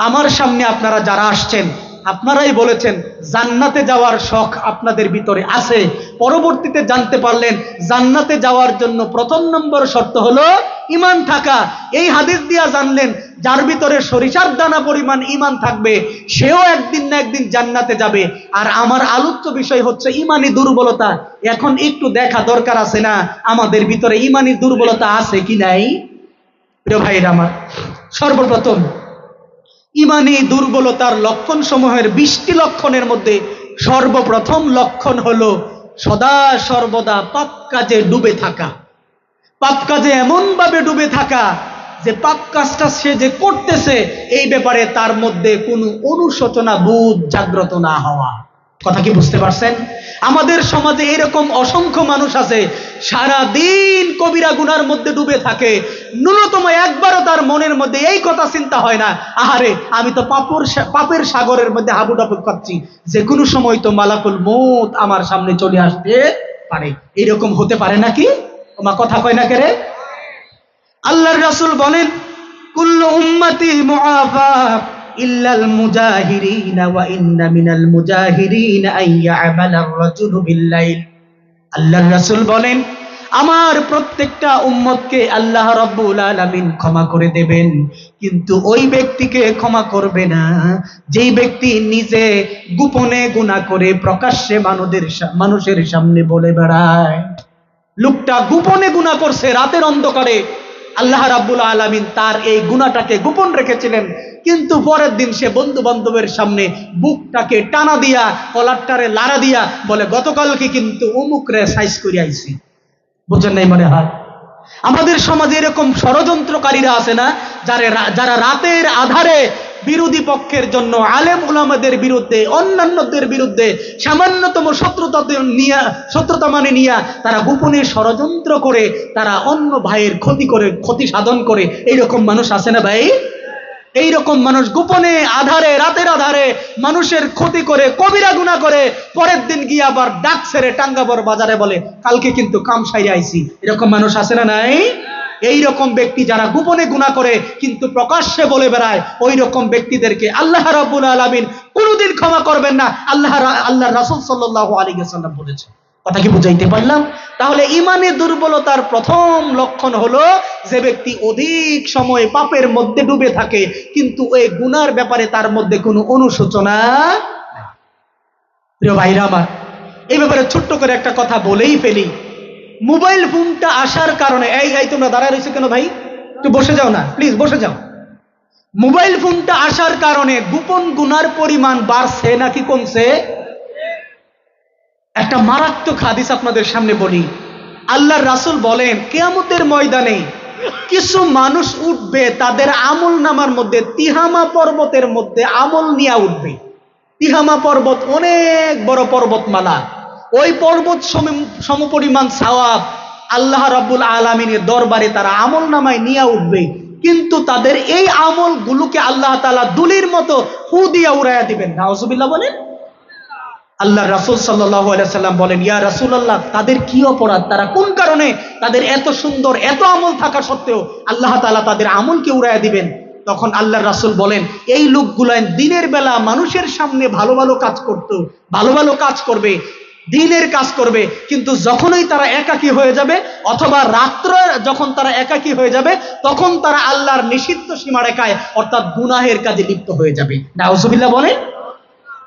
আমার সামনে আপনারা যারা আসছেন, আপনারাই বলেছেন জান্নাতে যাওয়ার শখ আপনাদের ভিতরে আছে। পরবর্তীতে জানতে পারলেন জান্নাতে যাওয়ার জন্য প্রথম নম্বর শর্ত হলো ঈমান থাকা। এই হাদিস দিয়া জানলেন যার ভিতরে সরিষার দানা পরিমাণ ঈমান থাকবে, সেও একদিন না একদিন জান্নাতে যাবে। আর আমার আলোচ্য বিষয় হচ্ছে ঈমানি দুর্বলতা। এখন একটু দেখা দরকার আছে না আমাদের ভিতরে ঈমানি দুর্বলতা আছে কি নাই? প্রিয় ভাইরা আমার, সর্বপ্রথম ঈমানি দুর্বলতার লক্ষণ সমূহের 20টি লক্ষণের মধ্যে সর্বপ্রথম লক্ষণ হলো সদা সর্বদা পাপ কাজে ডুবে থাকা। পাপ কাজে এমন ভাবে ডুবে থাকা যে পাপ কাজটা সে যে করতেছে এই ব্যাপারে তার মধ্যে কোনো অনুশোচনা বোধ জাগ্রত না হওয়া। কথা কি বুঝতে পারছেন? আমাদের সমাজে এরকম অসংখ্য মানুষ আছে, সারা দিন কবিরা গুনার মধ্যে ডুবে থাকে, ন্যূনতম একবারও তার মনের মধ্যে এই কথা চিন্তা হয় না, আহারে আমি তো পাপের সাগরের মধ্যে হাবুডাবু করছি, যে কোনো সময় তো মালাকুল মউত আমার সামনে চলে আসতে পারে। এরকম হতে পারে নাকি? তোমার কথা কয় না কেরে? আল্লাহর রাসূল বলেন, কুল্লু উম্মতি মুআফা ইল্লাল মুজাহিরিন ওয়া ইন্না মিনাল মুজাহিরিন আইয়া'মালার রাজুলু বিল-লাইল। আল্লাহর রাসূল বলেন, আমার প্রত্যেকটা উম্মতকে আল্লাহ রাব্বুল আলামিন ক্ষমা করে দেবেন, কিন্তু ওই ব্যক্তিকে ক্ষমা করবে না যেই ব্যক্তি নিজে গোপনে গুনাহ করে প্রকাশ্যে মানুষের সামনে বলে বেড়ায়। লোকটা গোপনে গুনাহ করছে রাতের অন্ধকারে, আল্লাহ রাব্বুল আলামিন তার এই গুনাহটাকে গোপন রেখেছিলেন, কিন্তু পরের দিন সে বন্ধু বান্ধবের সামনে বুকটাকে টানা দিয়া কলারটারে লাড়া দিয়া বলে, গতকালকে কিন্তু অমুক রে সাইজ করে আইছি। বুঝেন নাই মনে হয়? আমাদের সমাজে এরকম ষড়যন্ত্রকারীরা আছে না, যারা রাতের আধারে বিরোধী পক্ষের জন্য, আলেম উলামাদের বিরুদ্ধে, অন্যান্যদের বিরুদ্ধে সামান্যতম শত্রুতা মানে নিয়ে তারা গোপনে ষড়যন্ত্র করে তারা অন্য ভাইয়ের ক্ষতি সাধন করে। এইরকম মানুষ আছে না ভাই? এইরকম মানুষ গোপনে আধারে রাতের আধারে মানুষের ক্ষতি করে, কবিরা গুনাহ করে, পরের দিন গিয়ে আবার ডাক ছেড়ে টাঙ্গাবর বাজারে বলে কালকে কিন্তু কাম সাইরে আইছি। এরকম মানুষ আছে না নাই? এইরকম ব্যক্তি যারা গোপনে গুনাহ করে কিন্তু প্রকাশ্যে বলে বেড়ায়, ওই রকম ব্যক্তিদেরকে আল্লাহ রাব্বুল আলামিন কোনোদিন ক্ষমা করবেন না, আল্লাহর রাসূল সাল্লাল্লাহু আলাইহি ওয়াসাল্লাম বলেছেন। কথা কি বুঝাইতে পারলাম? তাহলে ঈমানে দুর্বলতার প্রথম লক্ষণ হলো যে ব্যক্তি অধিক সময় পাপের মধ্যে ডুবে থাকে কিন্তু ওই গুনার ব্যাপারে তার মধ্যে কোনো অনুশোচনা নাই। প্রিয় ভাইরা আমার, এই ব্যাপারে ছোট্ট করে একটা কথা বলেই ফেলি। মোবাইল ফোনটা আসার কারণে, এই তোমরা দাঁড়ায় রয়েছে কেন ভাই? একটু বসে যাও না প্লিজ, বসে যাও। মোবাইল ফোনটা আসার কারণে গোপন গুনার পরিমাণ বাড়ছে নাকি কমছে? একটা মারাত্মক হাদিস আপনাদের সামনে বলি। আল্লাহর রাসূল বলেন, কিয়ামতের ময়দানে কিছু মানুষ উঠবে, তাদের আমল নামার মধ্যে তিহামা পর্বতের মধ্যে আমল নিয়ে উঠবে। তিহামা পর্বত অনেক বড় পর্বতমালা, ওই পর্বত সমপরিমাণ সওয়াব আল্লাহ রাব্বুল আলামিনের দরবারে তারা আমল নামায় নিয়ে উঠবে, কিন্তু তাদের এই আমলগুলোকে আল্লাহ তাআলা দুলির মতো ফু দিয়া উড়াইয়া দিবেন। নাউজুবিল্লাহ বলেন। আল্লাহ রাসূল সাল্লাল্লাহু আলাইহি সাল্লাম বলেন, ইয়া রাসূলুল্লাহ, তাদের কি অপরাধ, তারা কোন কারণে তাদের এত সুন্দর এত আমল থাকা সত্ত্বেও আল্লাহ তাআলা তাদের আমলকে উড়াইয়া দিবেন? তখন আল্লাহর রাসূল বলেন, এই লোকগুলো দিনের বেলা মানুষের সামনে ভালো ভালো কাজ করত, ভালো ভালো কাজ করবে, দিনের কাজ করবে, কিন্তু যখনই তারা একাকী হয়ে যাবে অথবা রাত্রে যখন তারা একাকী হয়ে যাবে তখন তারা আল্লাহর নিষিদ্ধ সীমারেখায় অর্থাৎ গুনাহের কাজে লিপ্ত হয়ে যাবে। নাউজুবিল্লাহ বলেন।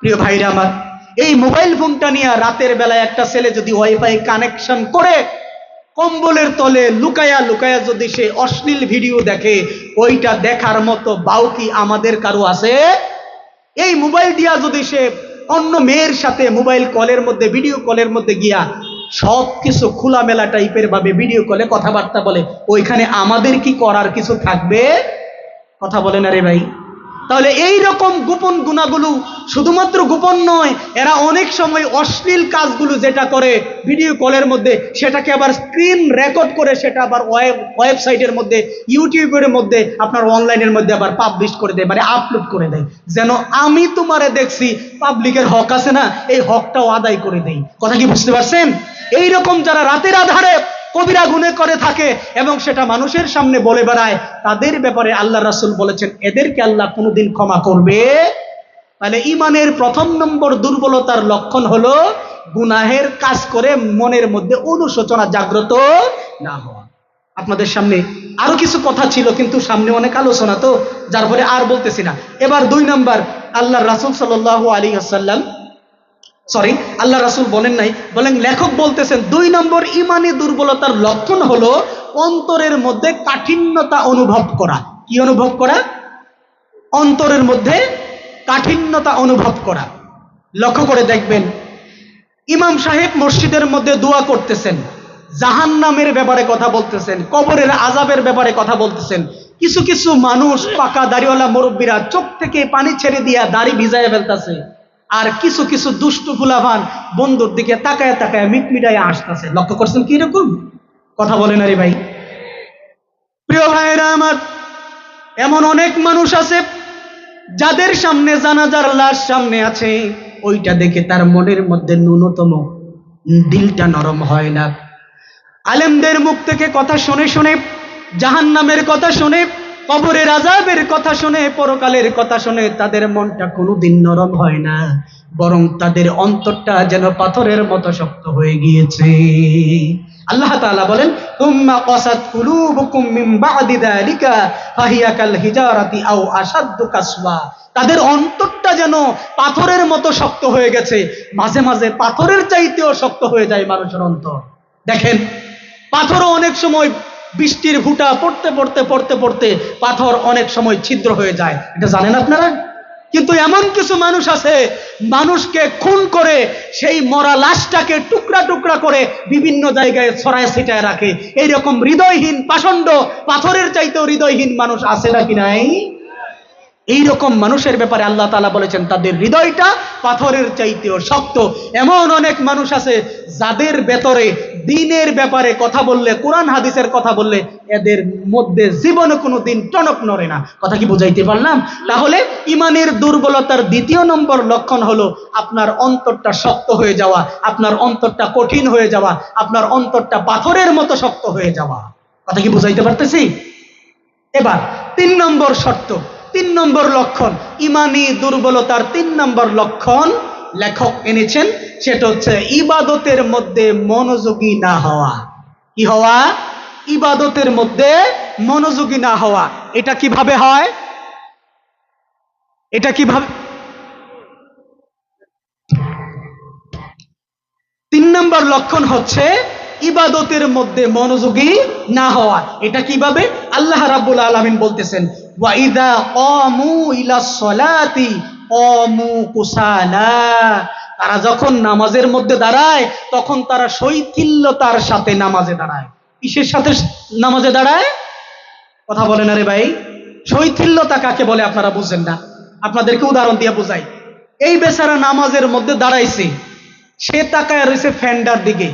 প্রিয় ভাইরা আমার, এই মোবাইল ফোনটা নিয়ে রাতের বেলায় একটা ছেলে যদি ওয়াইফাই কানেকশন করে কম্বলের তলে লুকায়া লুকায়া যদি সে অশ্লীল ভিডিও দেখে, ওইটা দেখার মতো বাউকি আমাদের কারো আছে? এই মোবাইল দিয়া যদি সে অন্য মেয়ের সাথে মোবাইল কলের মধ্যে ভিডিও কলের মধ্যে গিয়া সব কিছু খোলামেলা টাইপের ভাবে ভিডিও কলে কথাবার্তা বলে, ওইখানে আমাদের কি করার কিছু থাকবে? কথা বলে না রে ভাই। তাহলে এই রকম গোপন গুনাহগুলো শুধুমাত্র গোপন নয়, এরা অনেক সময় অশ্লীল কাজগুলো যেটা করে ভিডিও কলের মধ্যে সেটাকে আবার স্ক্রিন রেকর্ড করে সেটা আবার ওয়েবসাইটের মধ্যে ইউটিউবের মধ্যে আপনার অনলাইনের মধ্যে আবার পাবলিশ করে দেয়, মানে আপলোড করে দেয়, যেন আমি তোমারে দেখছি। পাবলিকের হক আছে না, এই হকটাও আদায় করে দেয়। কথা কি বুঝতে পারছেন? এই রকম যারা রাতের আধারে কবিরা গুনাহ করে থাকে এবং সেটা মানুষের সামনে বলে বেড়ায়, তাদের ব্যাপারে আল্লাহ রাসূল বলেছেন এদেরকে আল্লাহ কোনোদিন ক্ষমা করবে? তাহলে ঈমানের প্রথম নম্বর দুর্বলতার লক্ষণ হলো গুনাহের কাজ করে মনের মধ্যে অনুশোচনা জাগ্রত না হওয়া। আপনাদের সামনে আরো কিছু কথা ছিল, কিন্তু সামনে অনেক আলোচনা তো, যার ফলে আর বলতেছি না। এবার 2 নম্বর, আল্লাহ রাসূল সাল্লাল্লাহু আলাইহি ওয়াসাল্লাম আল্লাহ রাসূল বলেন নাই, বলেন লেখক বলতেছেন 2 নম্বর ঈমানি দুর্বলতার লক্ষণ হলো অন্তরের মধ্যে কাঠিন্যতা অনুভব করা। কি অনুভব করা? অন্তরের মধ্যে কাঠিন্যতা অনুভব করা। লক্ষ্য করে দেখবেন, ইমাম সাহেব মসজিদের মধ্যে দোয়া করতেছেন, জাহান্নামের ব্যাপারে কথা বলতেছেন, কবরের আযাবের ব্যাপারে কথা বলতেছেন, কিছু কিছু মানুষ পাকা দাড়িওয়ালা মুরব্বীরা চোখ থেকে পানি ছেড়ে দিয়া দাড়ি ভিজায় ফেলতেছে, আর কিছু কিছু দুষ্টু ফুলাভান বন্ধুর দিকে তাকায় তাকায় মিটমিটায় আসতেছে। লক্ষ্য করছেন কি রকম? কথা বলেন আরে ভাই। প্রিয় ভাইরা আমার, এমন অনেক মানুষ আছে যাদের সামনে জানাজার লাশ সামনে আছে, ওইটা দেখে তার মনের মধ্যে ন্যূনতম দিলটা নরম হয় না। আলেমদের মুখ থেকে কথা শুনে শুনে, জাহান্নামের কথা শুনে, কবরের আযাবের কথা শুনে, পরকালের কথা শুনে তাদের মনটা কোনোদিন নরম হয় না, বরং তাদের অন্তরটা যেন পাথরের মতো শক্ত হয়ে গিয়েছে। আল্লাহ তাআলা বলেন, তুম্মা কাসাত কুলুবুকুম মিন বা'দি যালিকা ফাহিয়া কাল হিজারাতি আও আশাদ্দু কাসওয়া। তাদের অন্তরটা যেন পাথরের মতো শক্ত হয়ে গেছে, মাঝে মাঝে পাথরের চাইতেও শক্ত হয়ে যায় মানুষের অন্তর। দেখেন, পাথরও অনেক সময় বৃষ্টির ফুটা পড়তে পড়তে পড়তে পড়তে পাথর অনেক সময় ছিদ্র হয়ে যায়, এটা জানেন আপনারা? কিন্তু এমন কিছু মানুষ আছে, মানুষকে খুন করে সেই মরা লাশটাকে টুকরা টুকরা করে বিভিন্ন জায়গায় ছড়ায় ছিটায় রাখে। এইরকম হৃদয়হীন পাষণ্ড, পাথরের চাইতেও হৃদয়হীন মানুষ আছে নাকি নাই? এইরকম মানুষের ব্যাপারে আল্লাহ তাআলা বলেছেন তাদের হৃদয়টা পাথরের চাইতেও শক্ত। এমন অনেক মানুষ আছে যাদের ভেতরে দ্বীনের ব্যাপারে কথা বললে, কোরআন হাদিসের কথা বললে এদের মধ্যে জীবনে কোনো দিন টনক নড়ে না। কথা কি বুঝাইতে পারলাম? তাহলে ঈমানের দুর্বলতার 2 নম্বর লক্ষণ হলো আপনার অন্তরটা শক্ত হয়ে যাওয়া, আপনার অন্তরটা কঠিন হয়ে যাওয়া, আপনার অন্তরটা পাথরের মতো শক্ত হয়ে যাওয়া। কথা কি বুঝাইতে পারতেছি? এবার 3 নম্বর শর্ত, 3 নম্বর লক্ষণ, ঈমানি দুর্বলতার 3 নম্বর লক্ষণ লেখক এনেছেন, সেটা হচ্ছে ইবাদতের মধ্যে মনোযোগী না হওয়া। কি হওয়া? ইবাদতের মধ্যে মনোযোগী না হওয়া। এটা কিভাবে হয়? এটা কিভাবে? 3 নম্বর লক্ষণ হচ্ছে ইবাদতের মধ্যে মনোযোগী না হওয়া। এটা কিভাবে? আল্লাহ রাব্বুল আলামিন বলতেছেন, ওয়া ইযা ক্বামু ইলাস সালাতি ক্বামু কুসালা। তারা যখন নামাজের মধ্যে দাঁড়ায় তখন তারা শৈথিল্যতার সাথে নামাজে দাঁড়ায়। কিসের সাথে নামাজে দাঁড়ায়? কথা বলেন আরে ভাই। শৈথিল্যতা কাকে বলে আপনারা বুঝেন না, আপনাদেরকে উদাহরণ দিয়ে বোঝাই। এই বেচারা নামাজের মধ্যে দাঁড়াইছে, সে তাকায় রয়েছে ফ্যান্ডার দিকে,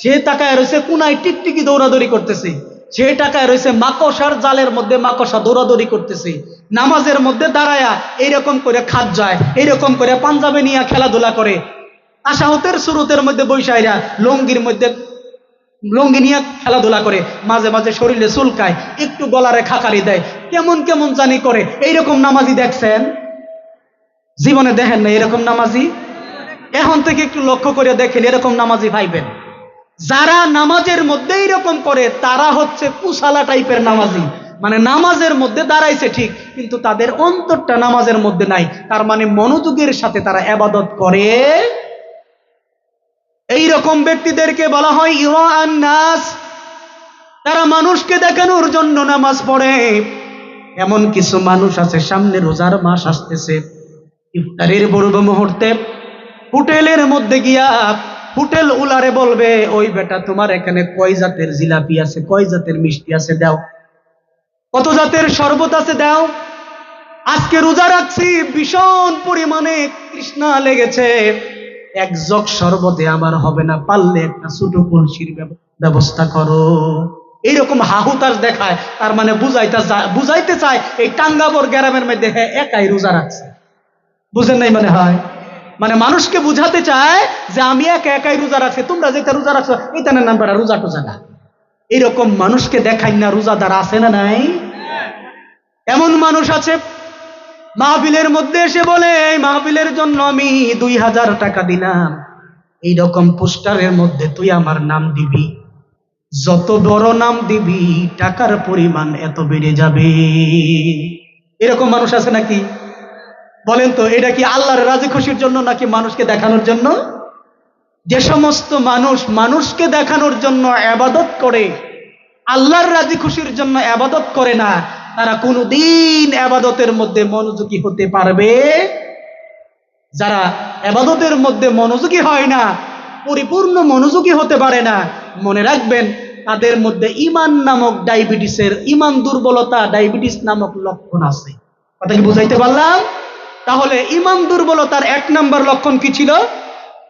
সে তাকায় রয়েছে কোনায় টিকটিকি দৌড়াদৌড়ি করতেছে, সে তাকায় রয়েছে মাকড়সার জালের মধ্যে মাকড়সা দৌড়াদৌড়ি করতেছে। নামাজের মধ্যে দাঁড়ায়া এইরকম করে খাত যায়, এইরকম করে পাঞ্জাবে নিয়ে খেলাধুলা করে, তাশাহুদের সুরতের মধ্যে বৈশাইরা লঙ্গির মধ্যে লঙ্গি নিয়ে খেলাধুলা করে, মাঝে মাঝে শরীরে চুলকায়, একটু গলারে খাকারি দেয়, কেমন কেমন জানি করে। এইরকম নামাজি দেখছেন? জীবনে দেখেন না এরকম নামাজি? এখন থেকে একটু লক্ষ্য করে দেখেন, এরকম নামাজি পাইবেন। যারা নামাজের মধ্যে এরকম করে তারা হচ্ছে কুসালা টাইপের নামাজি, মানে নামাজের মধ্যে দাঁড়াইছে ঠিক, কিন্তু তাদের অন্তরটা নামাজের মধ্যে নাই। তার মানে মনোযোগের সাথে তারা ইবাদত করে। এই রকম ব্যক্তিদেরকে বলা হয় ইরাআন নাস। তারা মানুষকে দেখানোর জন্য নামাজ পড়ে। এমন কিছু মানুষ আছে, সামনে রোজার মাস আসতেছে, ইফতারের পূর্ব মুহূর্তে হোটেলের মধ্যে গিয়া হোটেল উলারে বলবে, ওই বেটা তোমার এখানে কয় জাতের জিলাপি আছে, কয় জাতের মিষ্টি আছে দাও, কত জাতের শরবত আছে দাও, আজকে রোজা রাখছি, ভীষণ পরিমাণে তৃষ্ণা লেগেছে, এক জগ শরবতে আমার হবে না, পারলে একটা ছোট কলসির ব্যবস্থা করো। এইরকম হাহুতাস দেখায়, তার মানে বুঝাইতে চায় এই টাঙ্গাবর গ্রামের মধ্যে হ্যাঁ একাই রোজা রাখছে। বুঝেন নাই মনে হয়? মানে মানুষকে বুঝাতে চায় যে আমি একা একাই রোজা রাখছি, তোমরা যেটা রোজা রাখছো এটা নাম বেড়া রোজা টোজা না। এরকম মানুষকে দেখাই না রোজাদার আছে না নাই? এমন মানুষ আছে মাহফিলের মধ্যে এসে বলে, এই মাহফিলের জন্য আমি 2000 টাকা দিলাম, এইরকম পোস্টারের মধ্যে তুই আমার নাম দিবি, যত বড় নাম দিবি টাকার পরিমাণ এত বেড়ে যাবে। এরকম মানুষ আছে নাকি? বলেন তো, এটা কি আল্লাহর রাজি খুশির জন্য নাকি মানুষকে দেখানোর জন্য? যে সমস্ত মানুষ মানুষকে দেখানোর জন্য ইবাদত করে, আল্লাহর রাজি খুশির জন্য ইবাদত করে না, তারা কোনোদিন ইবাদতের মধ্যে মনোযোগী হতে পারবে? যারা ইবাদতের মধ্যে মনোযোগী হয় না, পরিপূর্ণ মনোযোগী হতে পারে না, মনে রাখবেন তাদের মধ্যে ঈমান নামক ডায়াবেটিসের, ঈমান দুর্বলতা ডায়াবেটিস নামক লক্ষণ আছে। কথা কি বুঝাইতে পারলাম? তাহলে ঈমান দুর্বলতার 1 নম্বর লক্ষণ কি ছিল?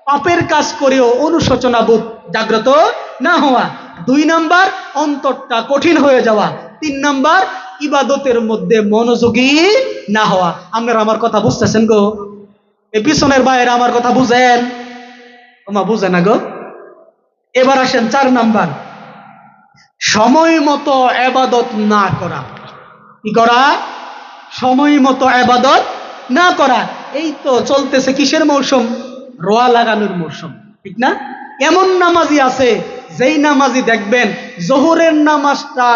পাপের কাজ করেও অনুশোচনা বোধ জাগ্রত না হওয়া। 2 নম্বর অন্তরটা কঠিন হয়ে যাওয়া। 3 নম্বর ইবাদতের মধ্যে মনোযোগী না হওয়া। আপনারা আমার কথা বুঝতেছেন গো? এই পিছনের বাইরে আমার কথা বুঝেন? ওমা বুঝে না গো। এবার আসেন 4 নম্বর, সময় মতো ইবাদত না করা। কি করা? সময় মতো ইবাদত না করা। এই তো চলতেছে কিসের মৌসুম? রোয়া লাগানোর মৌসুম, ঠিক না? এমন নামাজি আছে যেই নামাজি দেখবেন জোহরের নামাজটা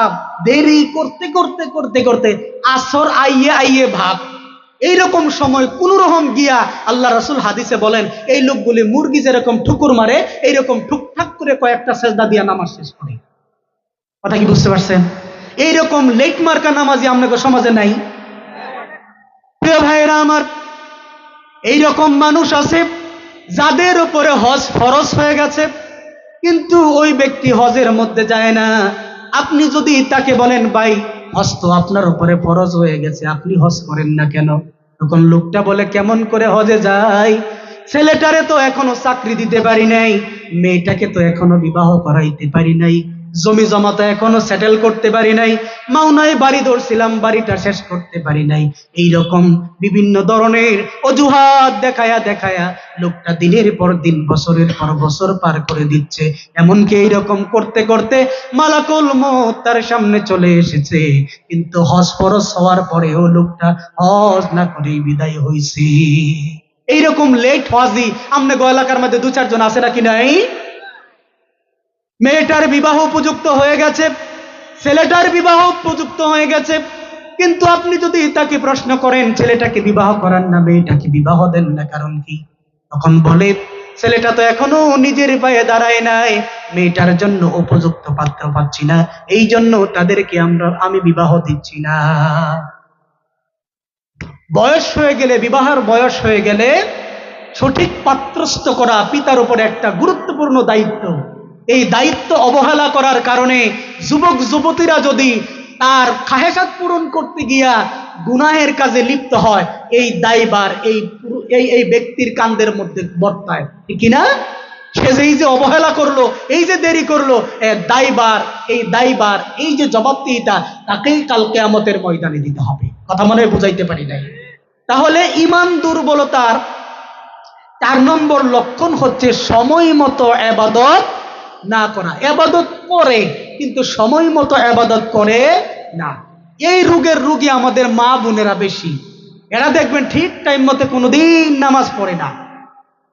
দেরি করতে করতে করতে করতে আসর আইয়ে আইয়ে ভাব, এইরকম সময় কোন রকম গিয়া আল্লাহ রাসূল হাদিসে বলেন এই লোকগুলি মুরগি যেরকম ঠুকুর মারে এইরকম ঠুকঠাক করে কয়েকটা সেজদা দিয়া নামাজ শেষ করে। কথা কি বুঝতে পারছেন? এইরকম লেট মার্কা নামাজি আপনাদের সমাজে নাই? প্রিয় ভাইরা আমার, এইরকম মানুষ আছে যাদের উপরে হজ ফরজ হয়ে গেছে, কিন্তু ওই ব্যক্তি হজের মধ্যে যায় না। আপনি যদি তাকে বলেন ভাই হজ তো আপনার উপরে ফরজ হয়ে গেছে, আপনি হজ করেন না কেন? তখন লোকটা বলে কেমন করে হজে যাই, ছেলেটারে তো এখনো চাকরি দিতে পারি নাই, মেয়েটাকে তো এখনো বিবাহ করাইতে পারি নাই, জমি জমা তো এখনো সেটেল করতে পারি নাই, মাওনায় বাড়ি ধরছিলাম বাড়িটা শেষ করতে পারি নাই। এইরকম বিভিন্ন ধরনের অজুহাত দেখায়া দেখায়া লোকটা দিনের পর দিন বছরের পর বছর পার করে দিচ্ছে। এমনকি এইরকম করতে করতে মালাকুল মউত তার সামনে চলে এসেছে, কিন্তু হজ ফরজ হওয়ার পরেও লোকটা হজ না করেই বিদায় হইছে। এইরকম লেট হজি আমনে এলাকার মধ্যে 2-4 জন আছে নাকি নাই? মেয়েটার বিবাহ উপযুক্ত হয়ে গেছে, ছেলেটার বিবাহ উপযুক্ত হয়ে গেছে, কিন্তু আপনি যদি তাকে প্রশ্ন করেন ছেলেটাকে বিবাহ করান না মেয়েটাকে বিবাহ দেন না কারণ কি, তখন বলে ছেলেটা তো এখনো নিজের পায়ে দাঁড়ায় নাই, মেয়েটার জন্য উপযুক্ত পাত্র পাচ্ছি না, এই জন্য তাদেরকে আমি বিবাহ দিচ্ছি না। বয়স হয়ে গেলে, বিবাহের বয়স হয়ে গেলে সঠিক পাত্রস্থ করা পিতার উপর একটা গুরুত্বপূর্ণ দায়িত্ব। এই দায়িত্ব অবহেলা করার কারণে যুবক যুবতীরা যদি তার খাহেসাত পূরণ করতে গিয়া গুনাহের কাজে লিপ্ত হয়, এই দায়ভার এই এই ব্যক্তির কান্দের মধ্যে বর্তায়, ঠিক কিনা? সে যে এই যে অবহেলা করলো, এই যে দেরি করলো, দায়বার এই যে জবাবদিহিতা তাকেই কাল কিয়ামতের ময়দানে দিতে হবে। কথা মনে হয় বুঝাইতে পারি নাই? তাহলে ঈমান দুর্বলতার 4 নম্বর লক্ষণ হচ্ছে সময় মতো ইবাদত না করা। ইবাদত করে কিন্তু সময় মতো ইবাদত করে না। এই রোগের রোগী আমাদের মা বোনেরা বেশি। এরা দেখবেন ঠিক টাইম মতো কোনোদিন নামাজ পড়ে না।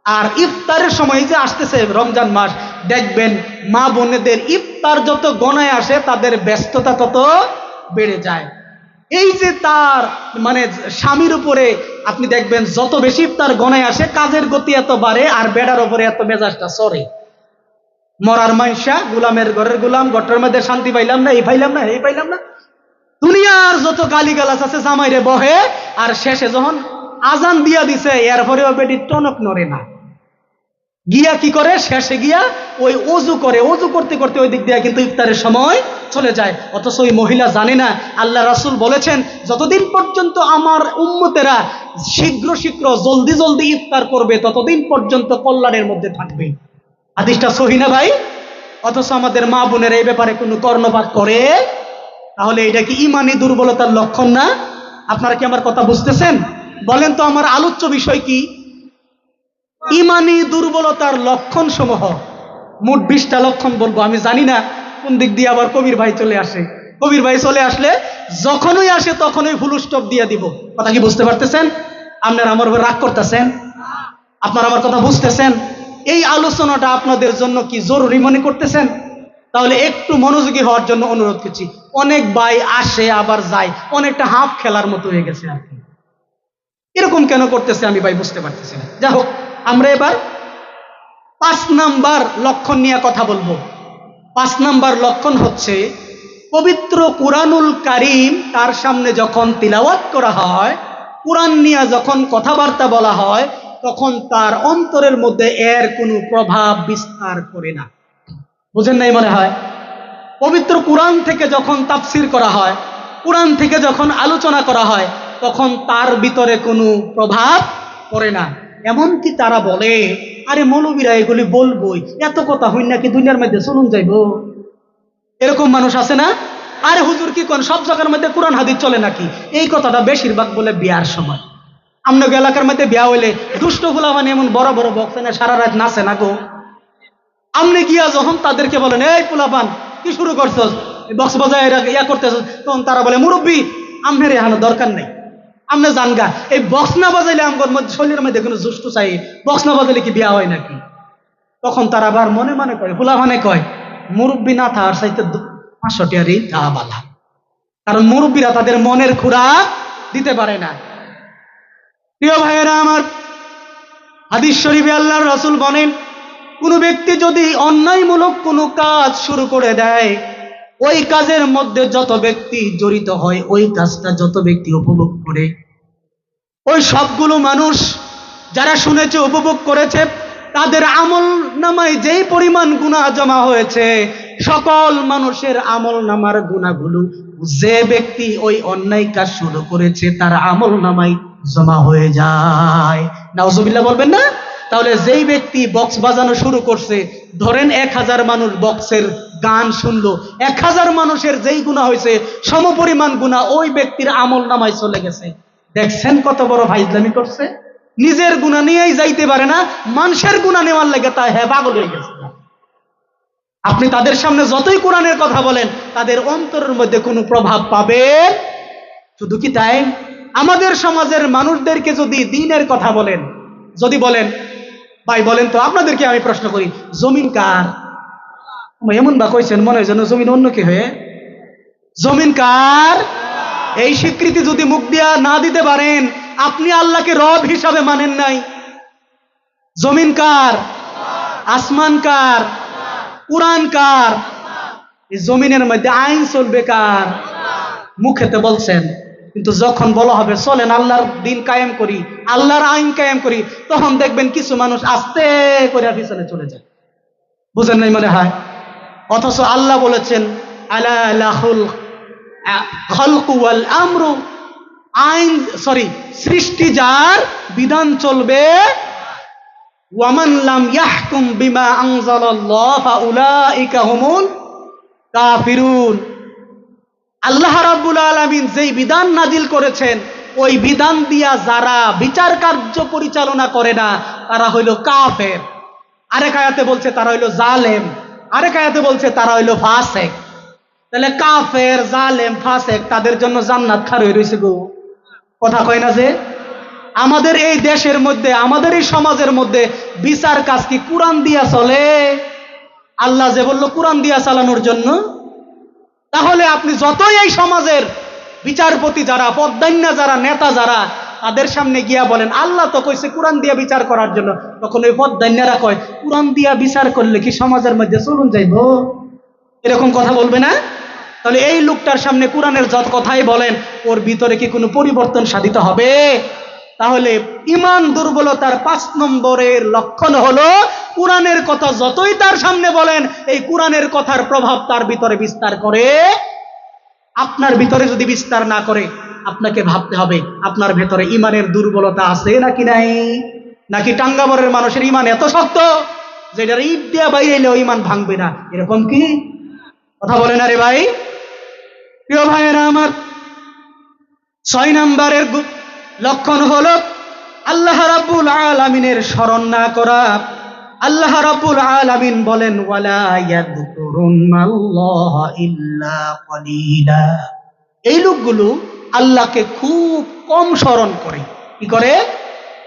আর ইফতারের সময় যে আসতেছে রমজান মাস, দেখবেন মা বোনেদের ইফতার যত গণায় আসে তাদের ব্যস্ততা তত বেড়ে যায়। এই যে তার মানে স্বামীর উপরে আপনি দেখবেন যত বেশি ইফতার গণায় আসে কাজের গতি এত বাড়ে, আর বেড়ার উপরে এত মেজাজটা চড়ে। মরার মাইশা গোলামের ঘরের গোলাম, গটের মধ্যে শান্তি পাইলাম না, এই পাইলাম না, এই পাইলাম না, দুনিয়ার যত গালিগালাজ আছে জামাইরে বহে। আর শেষে যখন আজান দিয়া দিছে এরপরেও বেটি টনক নড়ে না, গিয়া কি করে, শেষে গিয়া ওই অজু করে, অজু করতে করতে ওই দিক দিয়ে কিন্তু ইফতারের সময় চলে যায়। অথচ ওই মহিলা জানে না আল্লাহ রাসূল বলেছেন যতদিন পর্যন্ত আমার উম্মতেরা শীঘ্র শীঘ্র জলদি জলদি ইফতার করবে ততদিন পর্যন্ত কল্যাণের মধ্যে থাকবে। হাদিসটা সহিহ না ভাই? অথচ আমাদের মা বোনেরা এই ব্যাপারে কোনো কর্ণপাত করে। তাহলে এটা কি ঈমানি দুর্বলতার লক্ষণ না? আপনারা কি আমার কথা বুঝতেছেন? বলেন তো আমার আলোচ্য বিষয় কি? ঈমানি দুর্বলতার লক্ষণ সমূহ। মোট 20টা লক্ষণ বলবো। আমি জানি না কোন দিক দিয়ে আবার কবির ভাই চলে আসে। কবির ভাই চলে আসলে যখনই আসে তখনই ফুল স্টপ দিয়ে দিব। কথা কি বুঝতে পারতেছেন? আপনারা আমার উপর রাগ করতেছেন? আপনারা আমার কথা বুঝতেছেন? এই আলোচনাটা আপনাদের জন্য কি জরুরি মনে করতেছেন? তাহলে একটু মনোযোগী হওয়ার জন্য অনুরোধ করছি। অনেক ভাই আসে আবার যায়, অনেকটা হাফ খেলার মতো হয়ে গেছে আর কি। এরকম কেন করতেছে আমি ভাই বুঝতে পারতেছি না। যাই হোক, আমরা এবার 5 নাম্বার লক্ষণ নিয়ে কথা বলবো। 5 নাম্বার লক্ষণ হচ্ছে পবিত্র কুরআনুল কারীম তার সামনে যখন তিলাওয়াত করা হয়, কুরআন নিয়ে যখন কথাবার্তা বলা হয়, তখন তার অন্তরের মধ্যে এর কোনো প্রভাব বিস্তার করে না। বুঝেন নাই মনে হয়? পবিত্র কুরআন থেকে যখন তাফসির করা হয়, কুরআন থেকে যখন আলোচনা করা হয়, তখন তার ভিতরে কোনো প্রভাব পড়ে না। এমনকি তারা বলে, আরে মৌলবীরা এগুলি বলবই, এত কথা হই নাকি দুনিয়ার মধ্যে চলুন যাইব। এরকম মানুষ আছে না? আরে হুজুর কি কোন সব জায়গার মধ্যে কোরআন হাদিস চলে নাকি? এই কথাটা বেশিরভাগ বলে বিয়ার সময়। আপনাকে এলাকার মধ্যে বিয়া হইলে দুষ্ট গুলা মানে এমন বড় বড় বক্স এনে সারা রাত নাচে না গো। আপনি গিয়া যখন তাদেরকে বলেন এই পোলাপান কি শুরু করছস, বক্স বাজায় ইয়া করতেছ, তখন তারা বলে মুরব্বী আমনের এখানে দরকার নেই, আমনে জানগা। এই বক্স না বাজাইলে আমার মধ্যে শরীরের মধ্যে কোনো জুষ্টু চাই, বক্স না বাজাইলে কি বিয়া হয় নাকি? তখন তারা আবার মনে মনে কয়, পোলাপানে কয় মুরব্বী না থাকার চাইতে 500 টাকারই তা বালা। কারণ মুরব্বীরা তাদের মনের খোরাক দিতে পারে না। প্রিয় ভাইয়েরা আমার, হাদিস শরীফে আল্লাহর রাসূল বলেন, কোন ব্যক্তি যদি অন্যায়মূলক কোনো কাজ শুরু করে দেয়, ওই কাজের মধ্যে যত ব্যক্তি জড়িত হয়, ওই কাজটা যত ব্যক্তি উপভোগ করে, ওই সবগুলো মানুষ যারা শুনেছে উপভোগ করেছে, তাদের আমল নামায় যেই পরিমাণ গুনাহ জমা হয়েছে, সকল মানুষের আমল নামার গুনাহগুলো যে ব্যক্তি ওই অন্যায় কাজ শুরু করেছে তার আমল নামায় জমা হয়ে যায়। নাউজুবিল্লাহ বলবেন না? তাহলে যেই ব্যক্তি বক্স বাজানো শুরু করছে, ধরেন 1000 মানুষ বক্সের গান শুনলো, 1000 মানুষের যেই গুনাহ হয়েছে সমপরিমাণ গুনাহ ওই ব্যক্তির আমল নামায় চলে গেছে। দেখছেন কত বড় ফাইজলামি করছে? নিজের গুনাহ নিয়েই যাইতে পারে না, মানুষের গুনাহ নেওয়ার লাগে তা পাগল হয়ে গেছে। আপনি তাদের সামনে যতই কোরআনের কথা বলেন, তাদের অন্তরের মধ্যে কোনো প্রভাব পাবে? শুধু কি তাই, আমাদের সমাজের মানুষদেরকে যদি দ্বীনের কথা বলেন, যদি বলেন ভাই বলেন তো, আপনাদেরকে আমি প্রশ্ন করি, জমিন কার? এমন বা কইছেন মনে হয় যেন জমিন অন্য কি হয়ে। জমিন কার? এই স্বীকৃতি যদি মুখ দিয়া না দিতে পারেন, আপনি আল্লাহকে রব হিসাবে মানেন নাই। জমিন কার? আসমান কার? কুরআন কার? এই জমিনের মধ্যে আইন চলবে কার? মুখেতে বলছেন, কিন্তু যখন বলা হবে চলেন আল্লাহর দিন কায়েম করি, আল্লাহর আইন কায়েম করি, তখন দেখবেন কিছু মানুষ আস্তে করে পিছনে চলে যায়। বুঝেন নাই মনে হয়? অথচ আল্লাহ বলেছেন আলা লাহুল খালকু ওয়াল আমরু, আইন সৃষ্টি যার, বিধান চলবে। ওয়ামান লাম ইয়াহকুম বিমা আনজালাল্লাহ ফাউলাইকা হুমুল কাফিরুন। আল্লাহ রাব্বুল আলামিন যেই বিধান নাজিল করেছেন, ওই বিধান দিয়া যারা বিচার কার্য পরিচালনা করে না, তারা হইল কাফের। আরেক আয়াতে বলছে তারা হইল জালেম, আরেক আয়াতে বলছে তারা হইল ফাসেক। তাহলে কাফের, জালেম, ফাসেক তাদের জন্য জান্নাত খার হয়ে রয়েছে গো। কথা কয় না যে আমাদের এই দেশের মধ্যে, আমাদের এই সমাজের মধ্যে বিচার কাজ কি কোরআন দিয়া চলে? আল্লাহ যে বলল কোরআন দিয়া চালানোর জন্য, তাহলে আপনি যতই এই সমাজের বিচারপতি যারা, পদ্মান্যা যারা, নেতা যারা, তাদের সামনে গিয়া বলেন আল্লাহ তো কইছে কোরআন দিয়া বিচার করার জন্য, তখন ওই পদ্মান্যারা কয় কোরআন দিয়া বিচার করলে কি সমাজের মধ্যে চলুন যাইব? এরকম কথা বলবে না? তাহলে এই লোকটার সামনে কোরআনের যত কথাই বলেন, ওর ভিতরে কি কোনো পরিবর্তন সাধিত হবে? তাহলে ঈমান দুর্বলতার 5 নম্বরের লক্ষণ হলো কোরআনের কথা যতই তার সামনে বলেন, এই কোরআনের কথার প্রভাব তার ভিতরে বিস্তার করে। আপনার ভিতরে যদি বিস্তার না করে, আপনাকে ভাবতে হবে আপনার ভেতরে ঈমানের দুর্বলতা আছে নাকি নাই। নাকি টাঙ্গাবরের মানুষের ঈমান এত শক্ত যে এটার ইট দিয়া বাইরে এলেও ঈমান ভাঙবে না, এরকম কি? কথা বলে না রে ভাই। প্রিয় ভাইয়েরা আমার, 6 নম্বরের লক্ষণ হলো আল্লাহ রাব্বুল আলামিনের স্মরণ না করা। আল্লাহ রাব্বুল আলামিন বলেন ওয়ালা ইয়াযকুরুনাল্লাহা ইল্লা কলিলা। এই লোকগুলো আল্লাহকে খুব কম স্মরণ করে। কি করে?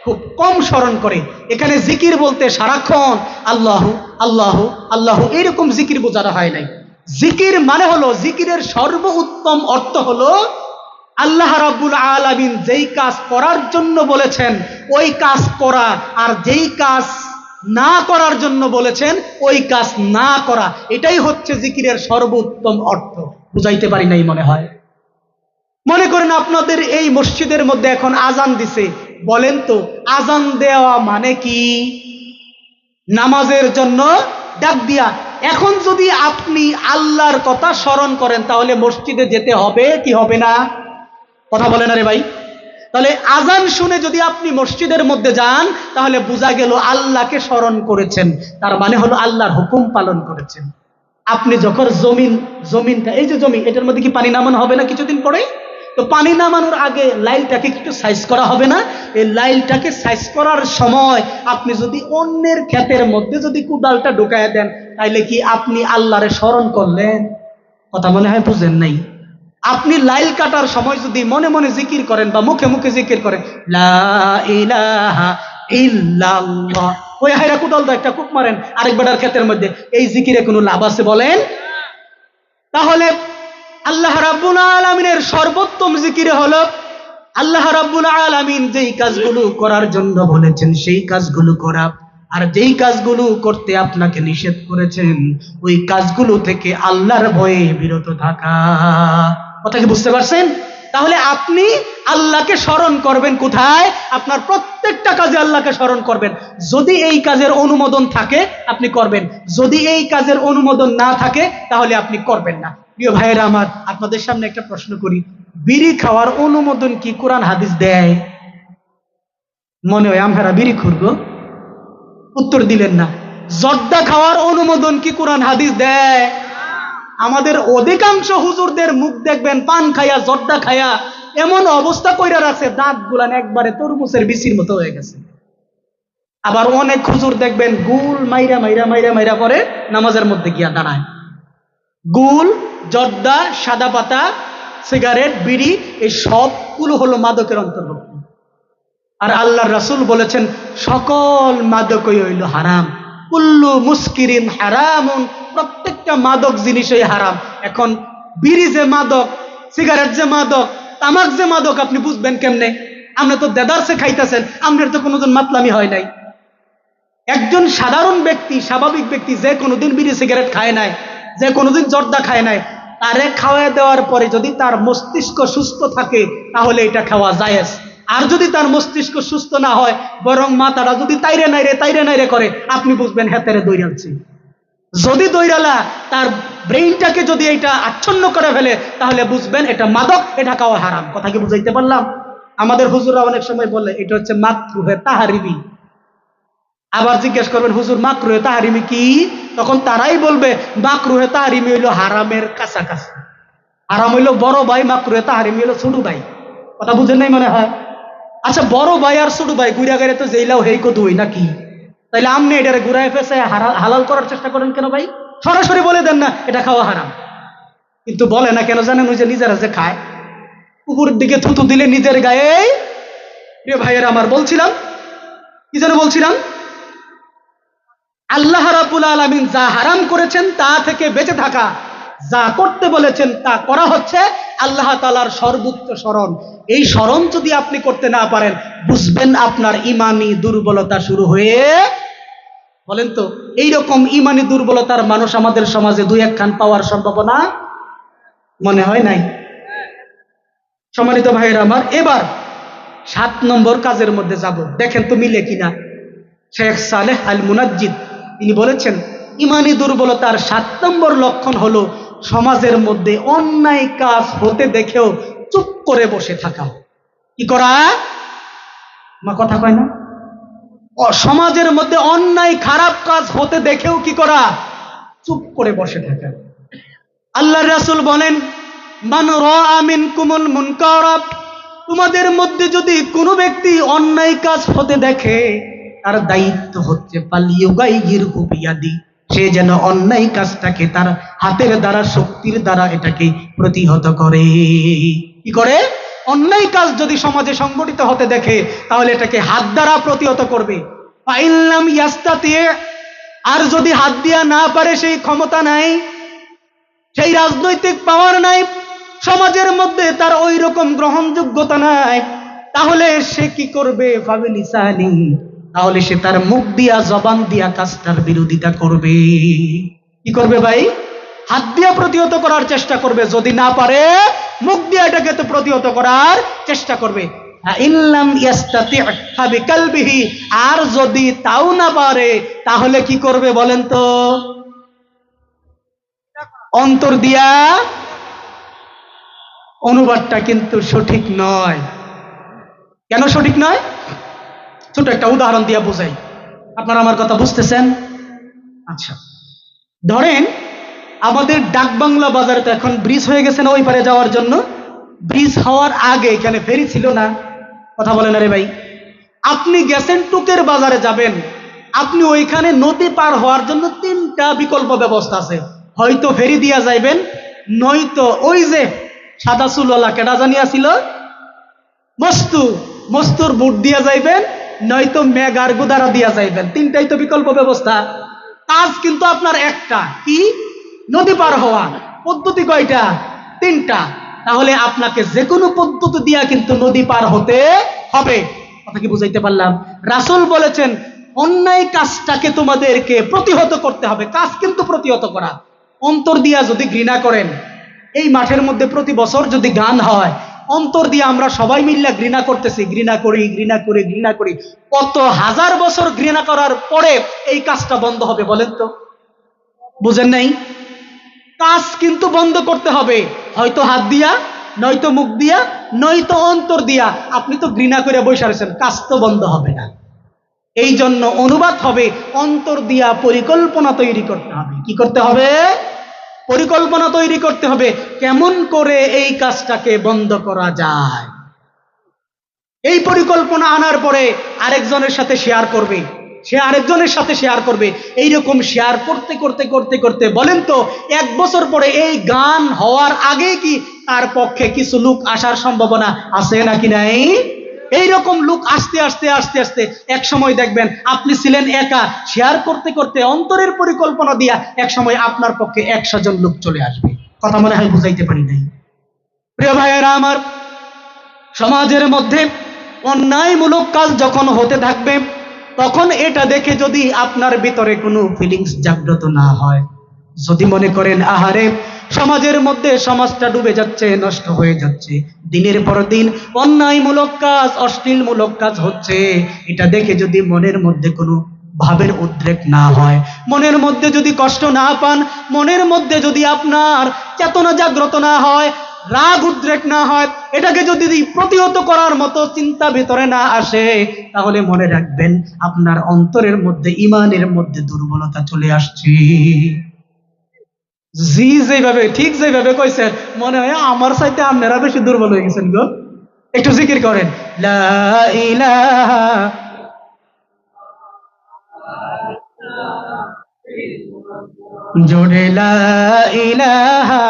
খুব কম স্মরণ করে। এখানে জিকির বলতে সারাক্ষণ আল্লাহু আল্লাহু আল্লাহু এরকম জিকির বোঝানো হয় নাই। জিকির মানে হলো, জিকিরের সর্বোত্তম অর্থ হলো আল্লাহ রাব্বুল আলামিন যেই কাজ করার জন্য বলেছেন ওই কাজ করা, আর যেই কাজ না করার জন্য বলেছেন ওই কাজ না করা। এটাই হচ্ছে জিকিরের সর্বোত্তম অর্থ। বুঝাইতে পারি নাই মনে হয়। মনে করেন আপনাদের এই মসজিদের মধ্যে এখন আজান দিছে, বলেন তো আজান দেওয়া মানে কি? নামাজের জন্য ডাক দিয়া। এখন যদি আপনি আল্লাহর কথা স্মরণ করেন, তাহলে মসজিদে যেতে হবে কি হবে না? কথা বলে না রে ভাই। তাহলে আজান শুনে যদি আপনি মসজিদের মধ্যে যান, তাহলে বোঝা গেল আল্লাহকে স্মরণ করেছেন, তার মানে হলো আল্লাহর হুকুম পালন করেছেন। আপনি যখন জমিনটা, এই যে জমি, এটার মধ্যে কি পানি নামানো হবে না কিছুদিন পরে? তো পানি নামানোর আগে লাইলটাকে একটু সাইজ করা হবে না? এই লাইলটাকে সাইজ করার সময় আপনি যদি অন্যের ক্ষেতের মধ্যে যদি কুদালটা ঢুকায় দেন, তাইলে কি আপনি আল্লাহরে স্মরণ করলেন? কথা মনে হয় বুঝেন নাই। আপনি লাইল কাটার সময় যদি মনে মনে জিকির করেন বা মুখে মুখে জিকির করেন লা ইলাহা ইল্লাল্লাহ, ওই হায়রা কুদাল দা একটা কুপ মারেন আরেক বেটার ক্ষেতের মধ্যে, এই জিকিরে কোনো লাভ আছে বলেন? তাহলে আল্লাহ রাব্বুল আলামিনের সর্বোত্তম জিকির হলো আল্লাহ রাব্বুল আলামিন যেই কাজগুলো করার জন্য বলেছেন সেই কাজগুলো করা, আর যেই কাজগুলো করতে আপনাকে নিষেধ করেছেন ওই কাজগুলো থেকে আল্লাহর ভয়ে বিরত থাকা। কথা কি বুঝতে পারছেন? তাহলে আপনি আল্লাহকে স্মরণ করবেন কোথায়? আপনার প্রত্যেকটা কাজে আল্লাহকে স্মরণ করবেন। যদি এই কাজের অনুমোদন থাকে আপনি করবেন, যদি এই কাজের অনুমোদন না থাকে তাহলে আপনি করবেন না। প্রিয় ভাইয়েরা আমার, আপনাদের সামনে একটা প্রশ্ন করি, বিড়ি খাওয়ার অনুমোদন কি কোরআন হাদিস দেয়? মনে হয় আমরা বিড়ি খুরবো, উত্তর দিলেন না। জর্দা খাওয়ার অনুমোদন কি কোরআন হাদিস দেয়? আমাদের অধিকাংশ হুজুরদের মুখ দেখবেন পান খায়া, জর্দা খায়া এমন অবস্থা কইরা আছে, দাঁত গুলান একবারে তরমুজের বিচির মতো হয়ে গেছে। আবার অনেক হুজুর দেখবেন গুল মাইরা মাইরা মাইরা মাইরা পরে নামাজের মধ্যে গিয়া দাঁড়ায়। গুল, জর্দা, সাদা পাতা, সিগারেট, বিড়ি, এই সবগুলো হলো মাদকের অন্তর্ভুক্ত। আর আল্লাহর রাসূল বলেছেন সকল মাদকই হইল হারাম। কুল্লু মুস্কিরিন হারামুন, প্রত্যেকটা মাদক জিনিসই হারাম। এখন বিড়ি যে মাদক, সিগারেট যে মাদক, তামাক যে মাদক, আপনি বুঝবেন কেমনে? আপনি তো দেদারসে খাইতেছেন, আপনার তো কোনোদিন মাতলামি হয় নাই। একজন সাধারণ ব্যক্তি, স্বাভাবিক ব্যক্তি যে কোনোদিন বিড়ি সিগারেট খায় নাই, যে কোনোদিন জর্দা খায় নাই, তারে খাওয়া দেওয়ার পরে যদি তার মস্তিষ্ক সুস্থ থাকে তাহলে এটা খাওয়া জায়েজ। আর যদি তার মস্তিষ্ক সুস্থ না হয়, বরং মাথাটা যদি তাইরে নাইরে করে, আপনি বুঝবেন হেতেরে দৌড়াচ্ছে। যদি দৈরালা তার ব্রেইনটাকে যদি এটা আচ্ছন্ন করে ফেলে, তাহলে বুঝবেন এটা মাদক, এটা খাওয়া হারাম। কথা কি বুঝাইতে পারলাম? আমাদের হুজুররা অনেক সময় বলে এটা হচ্ছে মাকরুহে তাহারিমি। আবার জিজ্ঞেস করবেন হুজুর মাকরুহে তাহারিমি কি? তখন তারাই বলবে মাকরুহে তাহারিমি হইল হারামের কাছাকাছি। হারাম হইল বড় ভাই, মাকরুহে তাহারিমি হইল ছোট ভাই। কথা বুঝেন নাই মনে হয়? আচ্ছা, বড় ভাই আর ছোট ভাই ঘুরা গেলে তো জেলাও হেইকো দুই নাকি? তাইলে আপনি এটারে ঘুরায় ফেসে হালাল করার চেষ্টা করেন কেন ভাই? সরাসরি বলে দেন না এটা খাওয়া হারাম। কিন্তু বলে না কেন জানেন? ওই যে নিজেরা যে খায়, উপরের দিকে থুতু দিলে নিজের গায়ে। প্রিয় ভাইয়েরা আমার, বলছিলাম কি যেন বলছিলাম, আল্লাহ রাব্বুল আলামিন যা হারাম করেছেন তা থেকে বেঁচে থাকা, যা করতে বলেছেন তা করা হচ্ছে আল্লাহ তাআলার সর্বোচ্চ শরণ। এই শরণ যদি আপনি করতে না পারেন, বুঝবেন আপনার ইমানি দুর্বলতা শুরু হয়ে। বলেন তো, এইরকম ইমানি দুর্বলতার মানুষ আমাদের সমাজে দুই একখান পাওয়ার সম্ভাবনা মনে হয় নাই? সম্মানিত ভাইয়েরা আমার, এবার 7 নম্বর কাজের মধ্যে যাব, দেখেন তো মিলে কিনা। শেখ সালেহ আল মুনাজ্জিদ তিনি বলেছেন ইমানি দুর্বলতার 7 নম্বর লক্ষণ হলো সমাজের মধ্যে অন্যায় কাজ হতে দেখেও চুপ করে বসে থাকা। কি করা? আমার কথা কয় না? সমাজের মধ্যে অন্যায় খারাপ কাজ হতে দেখেও কি করা? চুপ করে বসে থাকা। আল্লাহর রাসূল বলেন মান রাআ মিনকুমুল মুনকারা, তোমাদের মধ্যে যদি কোনো ব্যক্তি অন্যায় কাজ হতে দেখে, তার দায়িত্ব হচ্ছে ফালিয়ুগাইয়িরহু বিয়াদি, সে যেন অন্যায় কাজটাকে তার হাতের দ্বারা, শক্তির দ্বারা এটাকে প্রতিহত করে। কি করে? অন্যায় কাজ যদি সমাজে সংগঠিত হতে দেখে, তাহলে এটাকে হাত দ্বারা প্রতিহত করবে। ফাইল্লাম ইয়াস্তাতি, আর যদি হাত দিয়া না পারে, সেই ক্ষমতা নাই, সেই রাজনৈতিক পাওয়ার নাই, সমাজের মধ্যে তার ওই রকম গ্রহণযোগ্যতা নাই, তাহলে সে কি করবে? ফাবিলিসানি, তাহলে সে তার মুখ দিয়া, জবান দিয়া কাজটার বিরোধিতা করবে। কি করবে ভাই? হাত দিয়া প্রতিহত করার চেষ্টা করবে, যদি না পারে মুখ দিয়া এটাকে তো প্রতিহত করার চেষ্টা করবে। ইল্লাম ইয়াস্তাতি ফাবিকালবিহি, আর যদি তাও না পারে, তাহলে কি করবে বলেন তো? অন্তর দিয়া। অনুবাদটা কিন্তু সঠিক নয়। কেন সঠিক নয়? ছোট একটা উদাহরণ দিয়া বোঝাই, আপনারা আমার কথা বুঝতেছেন? আচ্ছা, ধরেন আমাদের ডাকবাংলা বাজারে তো এখন ব্রিজ হয়ে গেছে না ওই পারে যাওয়ার জন্য? ব্রিজ হওয়ার আগে এখানে ফেরি ছিল না। কথা বলেন আরে ভাই, আপনি গেছেন টুকের বাজারে যাবেন, আপনি ওইখানে নদী পার হওয়ার জন্য 3টা বিকল্প ব্যবস্থা আছে। হয়তো ফেরি দিয়া যাইবেন, নয়তো ওই যে সাদা চুলওয়ালা কেডা জানিয়া ছিল মস্তুর বুট দিয়া যাইবেন, নয়তো মেঘার গুদারা দিয়া যাইবেন। 3টাই তো বিকল্প ব্যবস্থা। কাজ কিন্তু আপনার একটা, কি? নদী পার হওয়া। পদ্ধতি কয়টা? 3টা। তাহলে আপনাকে যে কোনো পদ্ধতি দিয়া কিন্তু নদী পার হতে হবে। কথা কি বুঝাইতে পারলাম? রাসূল বলেছেন অন্যায় কাজটাকে তোমাদেরকে প্রতিহত করতে হবে। কাজ কিন্তু প্রতিহত করা। অন্তর দিয়া যদি ঘৃণা করেন, এই মাঠের মধ্যে প্রতি বছর যদি গান হয়, অন্তর দিয়ে আমরা সবাই মিল্লা ঘৃণা করতেছি, ঘৃণা করি ঘৃণা করি ঘৃণা করি, কত হাজার বছর ঘৃণা করার পরে এই কাজটা বন্ধ হবে বলেন তো? বুঝেন নাই? কাজ কিন্তু বন্ধ করতে হবে, হয়তো হাত দিয়া, নয়তো মুখ দিয়া, নয়তো অন্তর দিয়া। আপনি তো ঘৃণা করে বসে আছেন, কাজ তো বন্ধ হবে না। এই জন্য অনুবাদ হবে অন্তর দিয়া পরিকল্পনা তৈরি করতে হবে। কি করতে হবে? পরিকল্পনা তৈরি করতে হবে, কেমন করে এই কাজটাকে বন্ধ করা যায়। এই পরিকল্পনা আনার পরে আরেকজনের সাথে শেয়ার করবে, সে আরেকজনের সাথে শেয়ার করবে। এইরকম শেয়ার করতে করতে করতে করতে বলেন তো 1 বছর পরে এই গান হওয়ার আগে কি তার পক্ষে কিছু লোক আসার সম্ভাবনা আছে নাকি নাই? এইরকম লোক আস্তে আস্তে আস্তে আস্তে এক সময় দেখবেন আপনি ছিলেন একা, শেয়ার করতে করতে অন্তরের পরিকল্পনা দিয়া এক সময় আপনার পক্ষে 100 জন লোক চলে আসবে। কথা মনে হয় বুঝাইতে পারি নাই? প্রিয় ভাইয়েরা আমার, সমাজের মধ্যে অন্যায়মূলক কাজ যখন হতে থাকবে, তখন এটা দেখে যদি আপনার ভিতরে কোনো ফিলিংস জাগ্রত না হয়, যদি মনে করেন আহারে সমাজের মধ্যে সমাজটা ডুবে যাচ্ছে, নষ্ট হয়ে যাচ্ছে, দিনের পর দিন অন্যায়মূলক কাজ, অশ্লীলমূলক কাজ হচ্ছে, এটা দেখে যদি মনের মধ্যে কোনো ভাবের উদ্রেক না হয়, মনের মধ্যে যদি কষ্ট না পান, মনের মধ্যে যদি আপনার চেতনা জাগ্রত না হয়, রাগ উদ্রেক না হয়, এটাকে যদি প্রতিহত করার মতো চিন্তা ভিতরে না আসে, তাহলে মনে রাখবেন আপনার অন্তরের মধ্যে, ইমানের মধ্যে দুর্বলতা চলে আসছে। জি, যেভাবে ঠিক যেভাবে কইছেন, মনে হয় আমার চাইতে আপনারা বেশি দুর্বল হয়ে গেছেন গো। একটু জিকির করেন, লা ইলাহা, জোরে লা ইলাহা,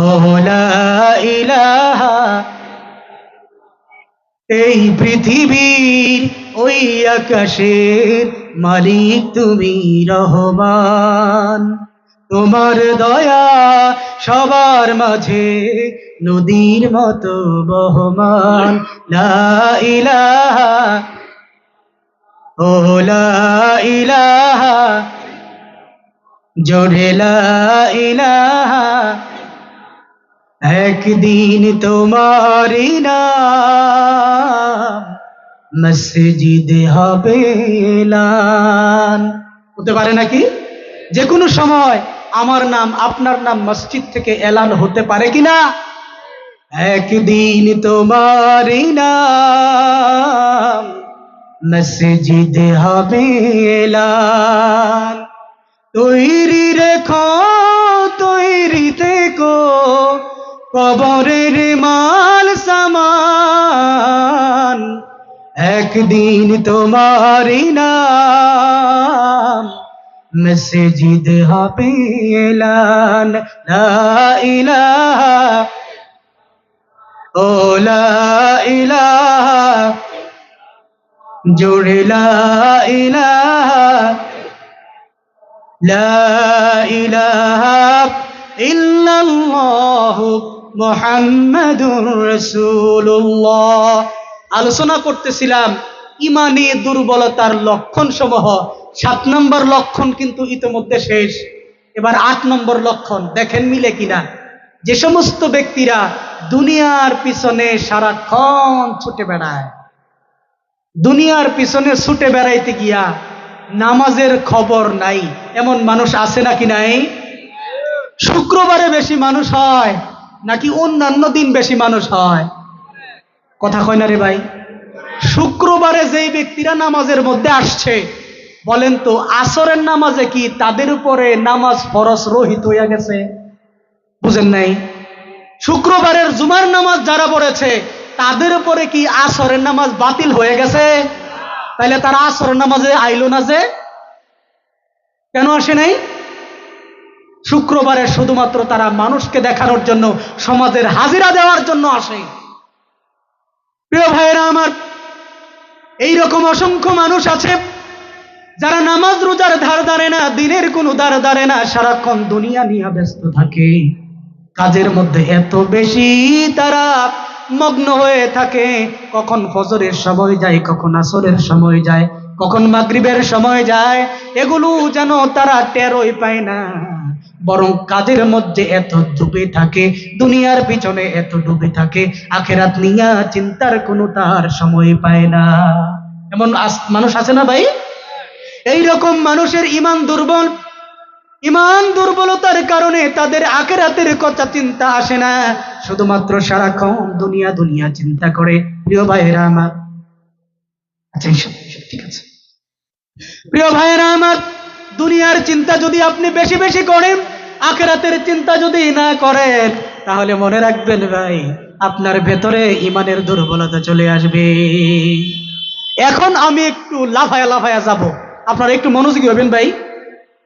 ও লা ইলাহা। এই পৃথিবীর ওই আকাশের মালিক তুমি রহমান, তোমার দয়া সবার মাঝে নদীর মতো বহমান। লা ইলাহা, ও লা ইলাহা, জোরে লা ইলাহা। একদিন তোমারি নাম মসজিদ হবে এলান। হতে পারে নাকি যে কোনো সময় আমার নাম আপনার নাম মসজিদ থেকে এলান হতে পারে কিনা? একদিন তোমারি নাম মসজিদ হবে এলান। তৈরি রেখো, তৈরি থেকো, কবরের মাল সামান। একদিন তোমারি নাম মসজিদ হবে এলান। লা ইলাহা, ও লা ইলাহা, জোরে লা ইলাহা, লা ইলাহা ইল্লাল্লাহু মুহাম্মাদুর রাসূলুল্লাহ। আলোচনা করতেছিলাম ইমানি দুর্বলতার লক্ষণ সমূহ। 7 নম্বর লক্ষণ কিন্তু ইতিমধ্যে শেষ, এবার 8 নম্বর লক্ষণ দেখেন মিলে কিনা। যে সমস্ত ব্যক্তিরা দুনিয়ার পিছনে সারাক্ষণ ছুটে বেড়ায়, দুনিয়ার পিছনে ছুটে বেড়াইতে গিয়া নামাজের খবর নাই, এমন মানুষ আছে নাকি নাই? শুক্রবারে বেশি মানুষ হয় নাকি অন্যান্য দিন বেশি মানুষ হয়? কথা কয় না রে ভাই। শুক্রবারে যেই ব্যক্তিরা নামাজের মধ্যে আসছে, বলেন তো আসরের নামাজে কি তাদের উপরে নামাজ ফরজ রহিত হইয়া গেছে? বুঝেন নাই? শুক্রবারের জুমার নামাজ যারা পড়েছে তাদের উপরে কি আসরের নামাজ বাতিল হয়ে গেছে? তাইলে তারা আসরের নামাজে আইলো না যে? কেন আসে নাই? শুক্রবারে শুধুমাত্র তারা মানুষকে দেখানোর জন্য, সমাজের হাজিরা দেওয়ার জন্য আসে। প্রিয় ভাইয়েরা আমার, এইরকম অসংখ্য মানুষ আছে যারা নামাজ রোজার ধার ধারে না, দিনের কোনো ধার ধারে না, সারাক্ষণ দুনিয়া নিয়ে ব্যস্ত থাকে, কাজের মধ্যে এত বেশি তারা মগ্ন হয়ে থাকে। কখন ফজরের সময় যায়, কখন আসরের সময় যায়, কখন মাগরিবের সময় যায়, এগুলো যেন তারা টেরই পায় না, বরং কাজের মধ্যে এত ডুবে থাকে, দুনিয়ার পিছনে এত ডুবে থাকে, আখিরাত নিয়ে চিন্তার কোনো তার সময় পায় না। এমন মানুষ আছে না ভাই? এইরকম মানুষের ইমান দুর্বল। ইমান দুর্বলতার কারণে তাদের আখিরাতের কথা চিন্তা আসে না, শুধুমাত্র সারাক্ষণ দুনিয়া দুনিয়া চিন্তা করে। প্রিয় ভাইয়েরা আমার, আচ্ছা এইসব ঠিক আছে। প্রিয় ভাইয়েরা আমার, দুনিয়ার চিন্তা যদি আপনি বেশি বেশি করেন, আখিরাতের চিন্তা যদি না করেন, তাহলে মনে রাখবেন ভাই, আপনার ভেতরে ইমানের দুর্বলতা চলে আসবে। এখন আমি একটু লাফায়া লাফায়া যাব, আপনারা একটু মনোযোগী হবেন ভাই।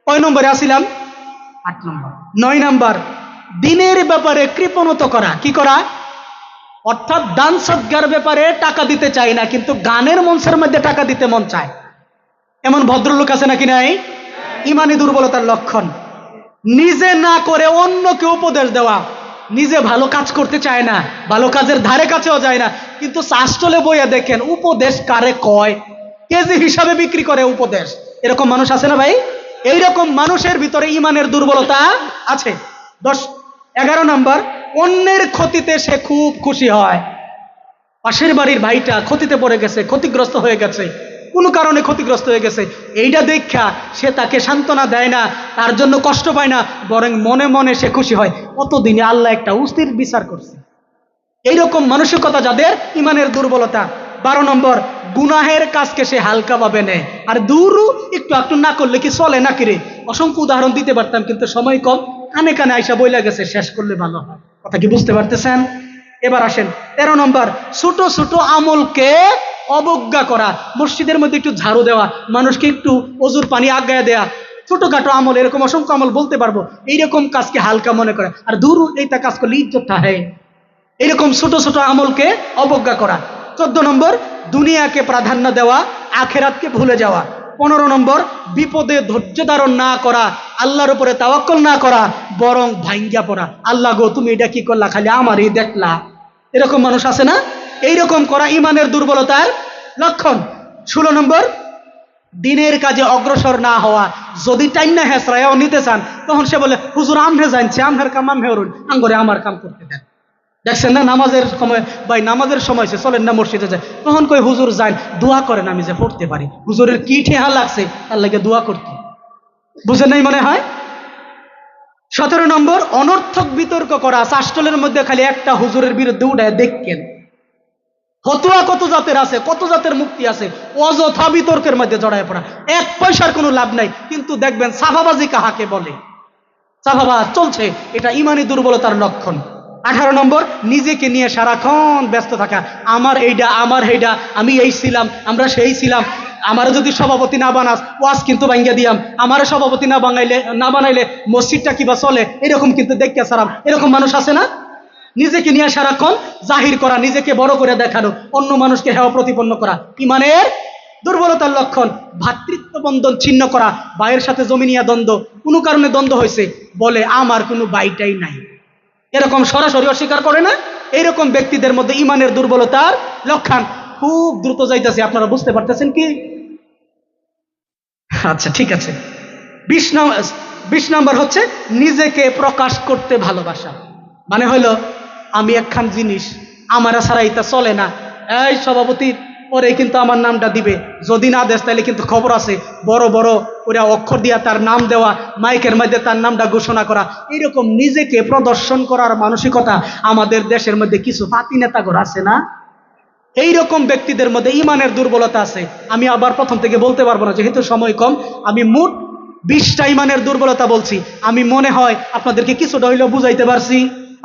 কয় নম্বরে আসিলাম? 8 নম্বর। 9 নম্বর, দিনের ব্যাপারে কৃপণত করা। কি করা? অর্থাৎ দান সৎকার ব্যাপারে টাকা দিতে চাই না, কিন্তু গানের মঞ্চের মধ্যে টাকা দিতে মন চায়। এমন ভদ্রলোক আছে নাকি নাই? ইমানি দুর্বলতার লক্ষণ। নিজে না করে অন্যকে উপদেশ দেওয়া, নিজে ভালো কাজ করতে চায় না, ভালো কাজের ধারে কাছেও যায় না, কিন্তু চাষটলে বইয়া দেখেন উপদেশ কারে কয়, কেজি হিসাবে বিক্রি করে উপদেশ। এরকম মানুষ আছে না ভাই? এইরকম মানুষের ভিতরে ইমানের দুর্বলতা আছে। 11 নম্বর, অন্যের ক্ষতিতে সে খুব খুশি হয়। পাশের বাড়ির ভাইটা ক্ষতিতে পড়ে গেছে, ক্ষতিগ্রস্ত হয়ে গেছে, কোনো কারণে ক্ষতিগ্রস্ত হয়ে গেছে, এইটা দেখা সে তাকে সান্ত্বনা দেয় না, তার জন্য কষ্ট পায় না, বরং মনে মনে সে খুশি হয় কতদিনে আল্লাহ একটা অস্থির বিচার করছে। এইরকম মানসিকতা যাদের, ইমানের দুর্বলতা। 12 নম্বর, গুনাহের কাজকে সে হালকা ভাবে নেয়। আর দূরও একটু একটু না করলে কি চলে নাকি রে? অসংখ্য উদাহরণ দিতে পারতাম, কিন্তু সময় কম। কানে কানে আইসা বইলা গেছে, শেষ করলে ভালো হয়। কথা কি বুঝতে পারতেছেন? এবার আসেন 13 নম্বর, ছোট ছোট আমলকে অবজ্ঞা করা। মসজিদের মধ্যে একটু ঝাড়ু দেওয়া, মানুষকে একটু অজুর পানি আগায় দেয়া, ছোটখাটো আমল, এরকম অসংখ্য আমল বলতে পারবো, এইরকম কাজকে হালকা মনে করে। আর দূর এইটা কাজ করলে ইজ্জত থাকে, এরকম ছোট ছোট আমলকে অবজ্ঞা করা। 14 নম্বর, দুনিয়াকে প্রাধান্য দেওয়া, আখেরাতকে ভুলে যাওয়া। 15 নম্বর, বিপদে ধৈর্য ধারণ না করা, আল্লাহর উপরে তাওয়াক্কুল না করা, বরং ভাঙ্গা পড়া। আল্লাহ গো, তুমি এটা কি করলা, খালি আমারই দেখলা। এরকম মানুষ আছে না? এইরকম করা ইমানের দুর্বলতার লক্ষণ। 16 নম্বর, দিনের কাজে অগ্রসর না হওয়া। যদি টাইম না হেসরায়াও নিতে চান, তখন সে বলে হুজুর আমনে জানছে, আমনের কাম আমনে হরুন, আঙ্গরে আমার কাম করতে দেন। দেখছেন না, নামাজের সময়, ভাই নামাজের সময় সে চলেন না মসজিদে যায়, তখন কই হুজুর যান, দোয়া করেন আমি যে পড়তে পারি। হুজুরের কি ঠেহা লাগছে তার লাগে দোয়া করতে, বুঝেন নাই মনে হয়। 17 নম্বর, অনর্থক বিতর্ক করা। চাষটলের মধ্যে খালি একটা হুজুরের বিরুদ্ধে উঠায় দেখেন। ফতোয়া কত জাতের আছে, কত জাতের মুক্তি আছে, অযথা বিতর্কের মধ্যে জড়ায় পড়া, এক পয়সার কোনো লাভ নাই। কিন্তু দেখবেন সাফাবাজি কাহাকে বলে, সাফাবাজ চলছে, এটা ইমানি দুর্বলতার লক্ষণ। 18 নম্বর, নিজেকে নিয়ে সারাক্ষণ ব্যস্ত থাকা। আমার এইটা, আমার সেইটা, আমি এই ছিলাম, আমরা সেই ছিলাম, আমার যদি সভাপতি না বানাস ওয়াজ কিন্তু ভাঙ্গা দিয়াম, আমার সভাপতি না বানাইলে মসজিদটা কিবা চলে, এরকম কিন্তু দেখতে সারাম। এরকম মানুষ আছে না? নিজেকে নিয়ে সারাক্ষণ জাহির করা, নিজেকে বড় করে দেখানো, অন্য মানুষকে হেয় প্রতিপন্ন করা, ইমানের দুর্বলতার লক্ষণ। ভ্রাতৃত্ব বন্ধন ছিন্ন করা, ভাইয়ের সাথে জমি নিয়ে দ্বন্দ্ব, কোনো কারণে দ্বন্দ্ব হয়েছে, বলে আমার কোনো বাইটাই নাই, এরকম সরাসরি অস্বীকার করে না। এইরকম ব্যক্তিদের মধ্যে ইমানের দুর্বলতার লক্ষণ। খুব দ্রুত যাইতেছে, আপনারা বুঝতে পারতেছেন কি? আচ্ছা ঠিক আছে। 20 নম্বর হচ্ছে নিজেকে প্রকাশ করতে ভালোবাসা। মানে হলো আমি একখান জিনিস, আমার ছাড়া এটা চলে না, এই সভাপতির পরে কিন্তু আমার নামটা দিবে, যদি না দেশ তাহলে কিন্তু খবর আছে, বড় বড় ওরা অক্ষর দিয়া তার নাম দেওয়া, মাইকের মধ্যে তার নামটা ঘোষণা করা। এরকম নিজেকে প্রদর্শন করার মানসিকতা আমাদের দেশের মধ্যে কিছু পাতি নেতাগর আছে না? এইরকম ব্যক্তিদের মধ্যে ইমানের দুর্বলতা আছে। আমি আবার প্রথম থেকে বলতে পারবো না, যেহেতু সময় কম। আমি মোট 20টা ইমানের দুর্বলতা বলছি। আমি মনে হয় আপনাদেরকে কিছুটা হইলেও বুঝাইতে পারছি।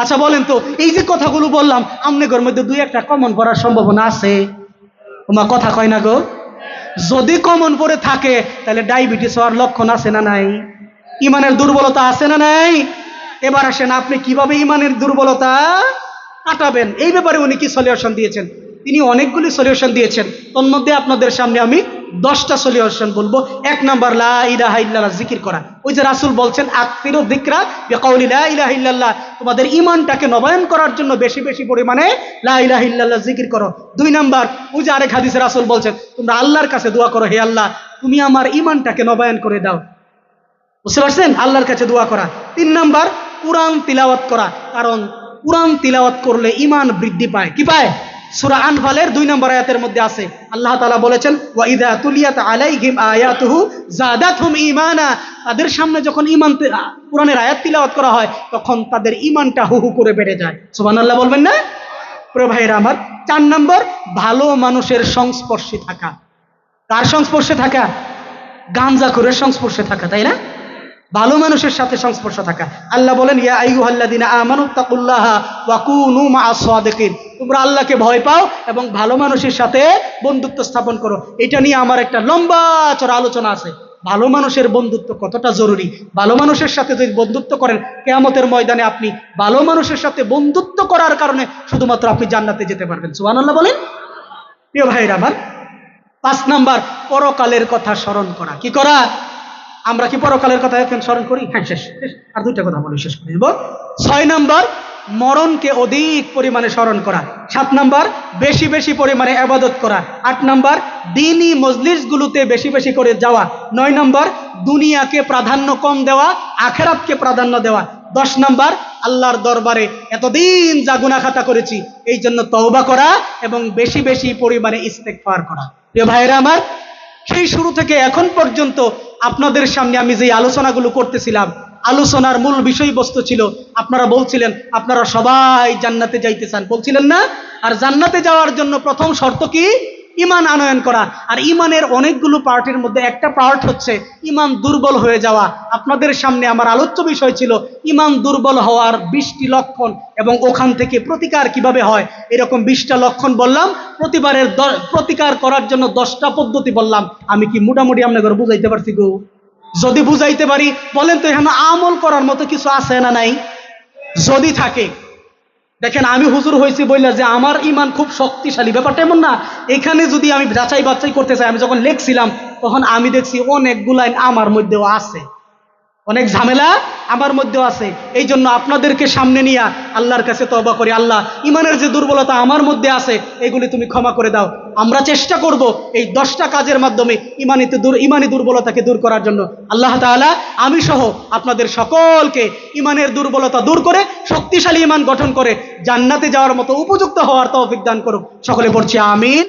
আচ্ছা বলেন তো, এই যে কথাগুলো বললাম, আমনেগর মধ্যে 2-1টা কমন পড়ার সম্ভাবনা আছে? তোমার কথা কয় না গো। যদি কমন পড়ে থাকে, তাহলে ডায়াবেটিস হওয়ার লক্ষণ আছে না নাই? ইমানের দুর্বলতা আছে না নাই? এবার আসেন, আপনি কিভাবে ইমানের দুর্বলতা কাটাবেন, এই ব্যাপারে উনি কি সলিউশন দিয়েছেন? তিনি অনেকগুলি সলিউশন দিয়েছেন। তন্মধ্যে আপনাদের সামনে আমি 10টা সলিউশন বলবো। 1 নাম্বার, লা ইলাহা ইল্লাল্লাহ জিকির করা। ওই যে রাসূল বলছেন, আকসিরু যিকরা বিকাউলি লা ইলাহা ইল্লাল্লাহ, তোমাদের ঈমানটাকে নবায়ন করার জন্য বেশি বেশি পরিমাণে লা ইলাহা ইল্লাল্লাহ জিকির করো। 2 নাম্বার, ওই যে আরেক হাদিসে রাসূল বলছেন, তোমরা আল্লাহর কাছে দোয়া করো, হে আল্লাহ তুমি আমার ঈমানটাকে নবায়ন করে দাও। বুঝতে পারছেন? আল্লাহর কাছে দোয়া করা। 3 নাম্বার, কুরআন তিলাওয়াত করা, কারণ কুরআন তিলাওয়াত করলে ঈমান বৃদ্ধি পায়। কি পায়? সূরা আনফালের 2 নম্বর আয়াতের মধ্যে আছে, আল্লাহ তাআলা বলেছেন, ওয়া ইযা তুলিয়াত আলাইহিম আয়াতুহু যাদাতহুম ঈমানা, তাদের সামনে যখন কুরআনের আয়াত তিলাওয়াত করা হয়, তখন তাদের ঈমানটা হু হু করে বেড়ে যায়। সুবহানাল্লাহ বলবেন না? প্রিয় ভাইরা আমার, 4 নম্বর, ভালো মানুষের সংস্পর্শে থাকা। কার সংস্পর্শে থাকা? গাঞ্জাখোরের সংস্পর্শে থাকা, তাই না? ভালো মানুষের সাথে সংস্পর্শ থাকা। আল্লাহ বলেন, ইয়া আইয়ুহাল্লাযীনা আমানুত্তাকুল্লাহা ওয়া কুনু মা'আস সাদিকিন, তোমরা আল্লাহকে ভয় পাও এবং ভালো মানুষের সাথে বন্ধুত্ব স্থাপন করো। এটা নিয়ে আমার একটা লম্বা চড়া আলোচনা আছে, ভালো মানুষের বন্ধুত্ব কতটা জরুরি। ভালো মানুষের সাথে যদি বন্ধুত্ব করেন, কিয়ামতের ময়দানে আপনি ভালো মানুষের সাথে বন্ধুত্ব করার কারণে শুধুমাত্র আপনি জান্নাতে যেতে পারবেন। সুবহানাল্লাহ বলেন। প্রিয় ভাইরা আমার, 5 নাম্বার, পরকালের কথা স্মরণ করা। কি করা? আমরা কি পরকালের কথা এখন স্মরণ করি? হ্যাঁ, শেষ। আর 2টা কথা বলে শেষ করে দেব। 6 নাম্বার, মরণকে অধিক পরিমাণে স্মরণ করা। 7 নাম্বার, বেশি বেশি পরিমাণে ইবাদত করা। 8 নাম্বার, দ্বীনি মজলিসগুলোতে বেশি বেশি করে যাওয়া। 9 নাম্বার, দুনিয়াকে প্রাধান্য কম দেওয়া, আখিরাতকে প্রাধান্য দেওয়া। 10 নাম্বার, আল্লাহর দরবারে এতদিন যা গুনাহ খাতা করেছি এই জন্য তওবা করা এবং বেশি বেশি পরিমাণে ইস্তেগফার করা। প্রিয় ভাইরা আমার, সেই শুরু থেকে এখন পর্যন্ত আপনাদের সামনে আমি যে আলোচনাগুলো করতেছিলাম, আলোচনার মূল বিষয়বস্তু ছিল আপনারা বলছিলেন আপনারা সবাই জান্নাতে যাইতে চান, বলছিলেন না? আর জান্নাতে যাওয়ার জন্য প্রথম শর্ত কি? ঈমান আনয়ন করা। আর ঈমানের অনেকগুলো পার্টের মধ্যে একটা পার্ট হচ্ছে ঈমান দুর্বল হয়ে যাওয়া। আপনাদের সামনে আমার আলোচ্য বিষয় ছিল ঈমান দুর্বল হওয়ার 20টি লক্ষণ এবং ওখান থেকে প্রতিকার কিভাবে হয়, এরকম 20টা লক্ষণ বললাম। প্রতিকার করার জন্য 10টা পদ্ধতি বললাম। আমি কি মোটামুটি আপনাদের বুঝাইতে পারছি গো? যদি বুঝাইতে পারি বলেন তো এখানে আমল করার মতো কিছু আছে না নাই? যদি থাকে, দেখেন আমি হুজুর হয়েছি বললা যে আমার ঈমান খুব শক্তিশালী, ব্যাপারটা এমন না। এখানে যদি আমি যাচাই বাছাই করতে চাই, আমি যখন লেখছিলাম তখন আমি দেখছি অনেকগুলাই আমার মধ্যেও আছে, অনেক ঝামেলা আমার মধ্যেও আছে। এই জন্য আপনাদেরকে সামনে নিয়ে আল্লাহর কাছে তওবা করি, আল্লাহ ঈমানের যে দুর্বলতা আমার মধ্যে আছে এগুলি তুমি ক্ষমা করে দাও। আমরা চেষ্টা করব এই 10টা কাজের মাধ্যমে ঈমানি দুর্বলতাকে দূর করার জন্য। আল্লাহ তাআলা আমি সহ আপনাদের সকলকে ঈমানের দুর্বলতা দূর করে শক্তিশালী ঈমান গঠন করে জান্নাতে যাওয়ার মতো উপযুক্ত হওয়ার তৌফিক দান করুক। সকলে পড়ছি আমিন।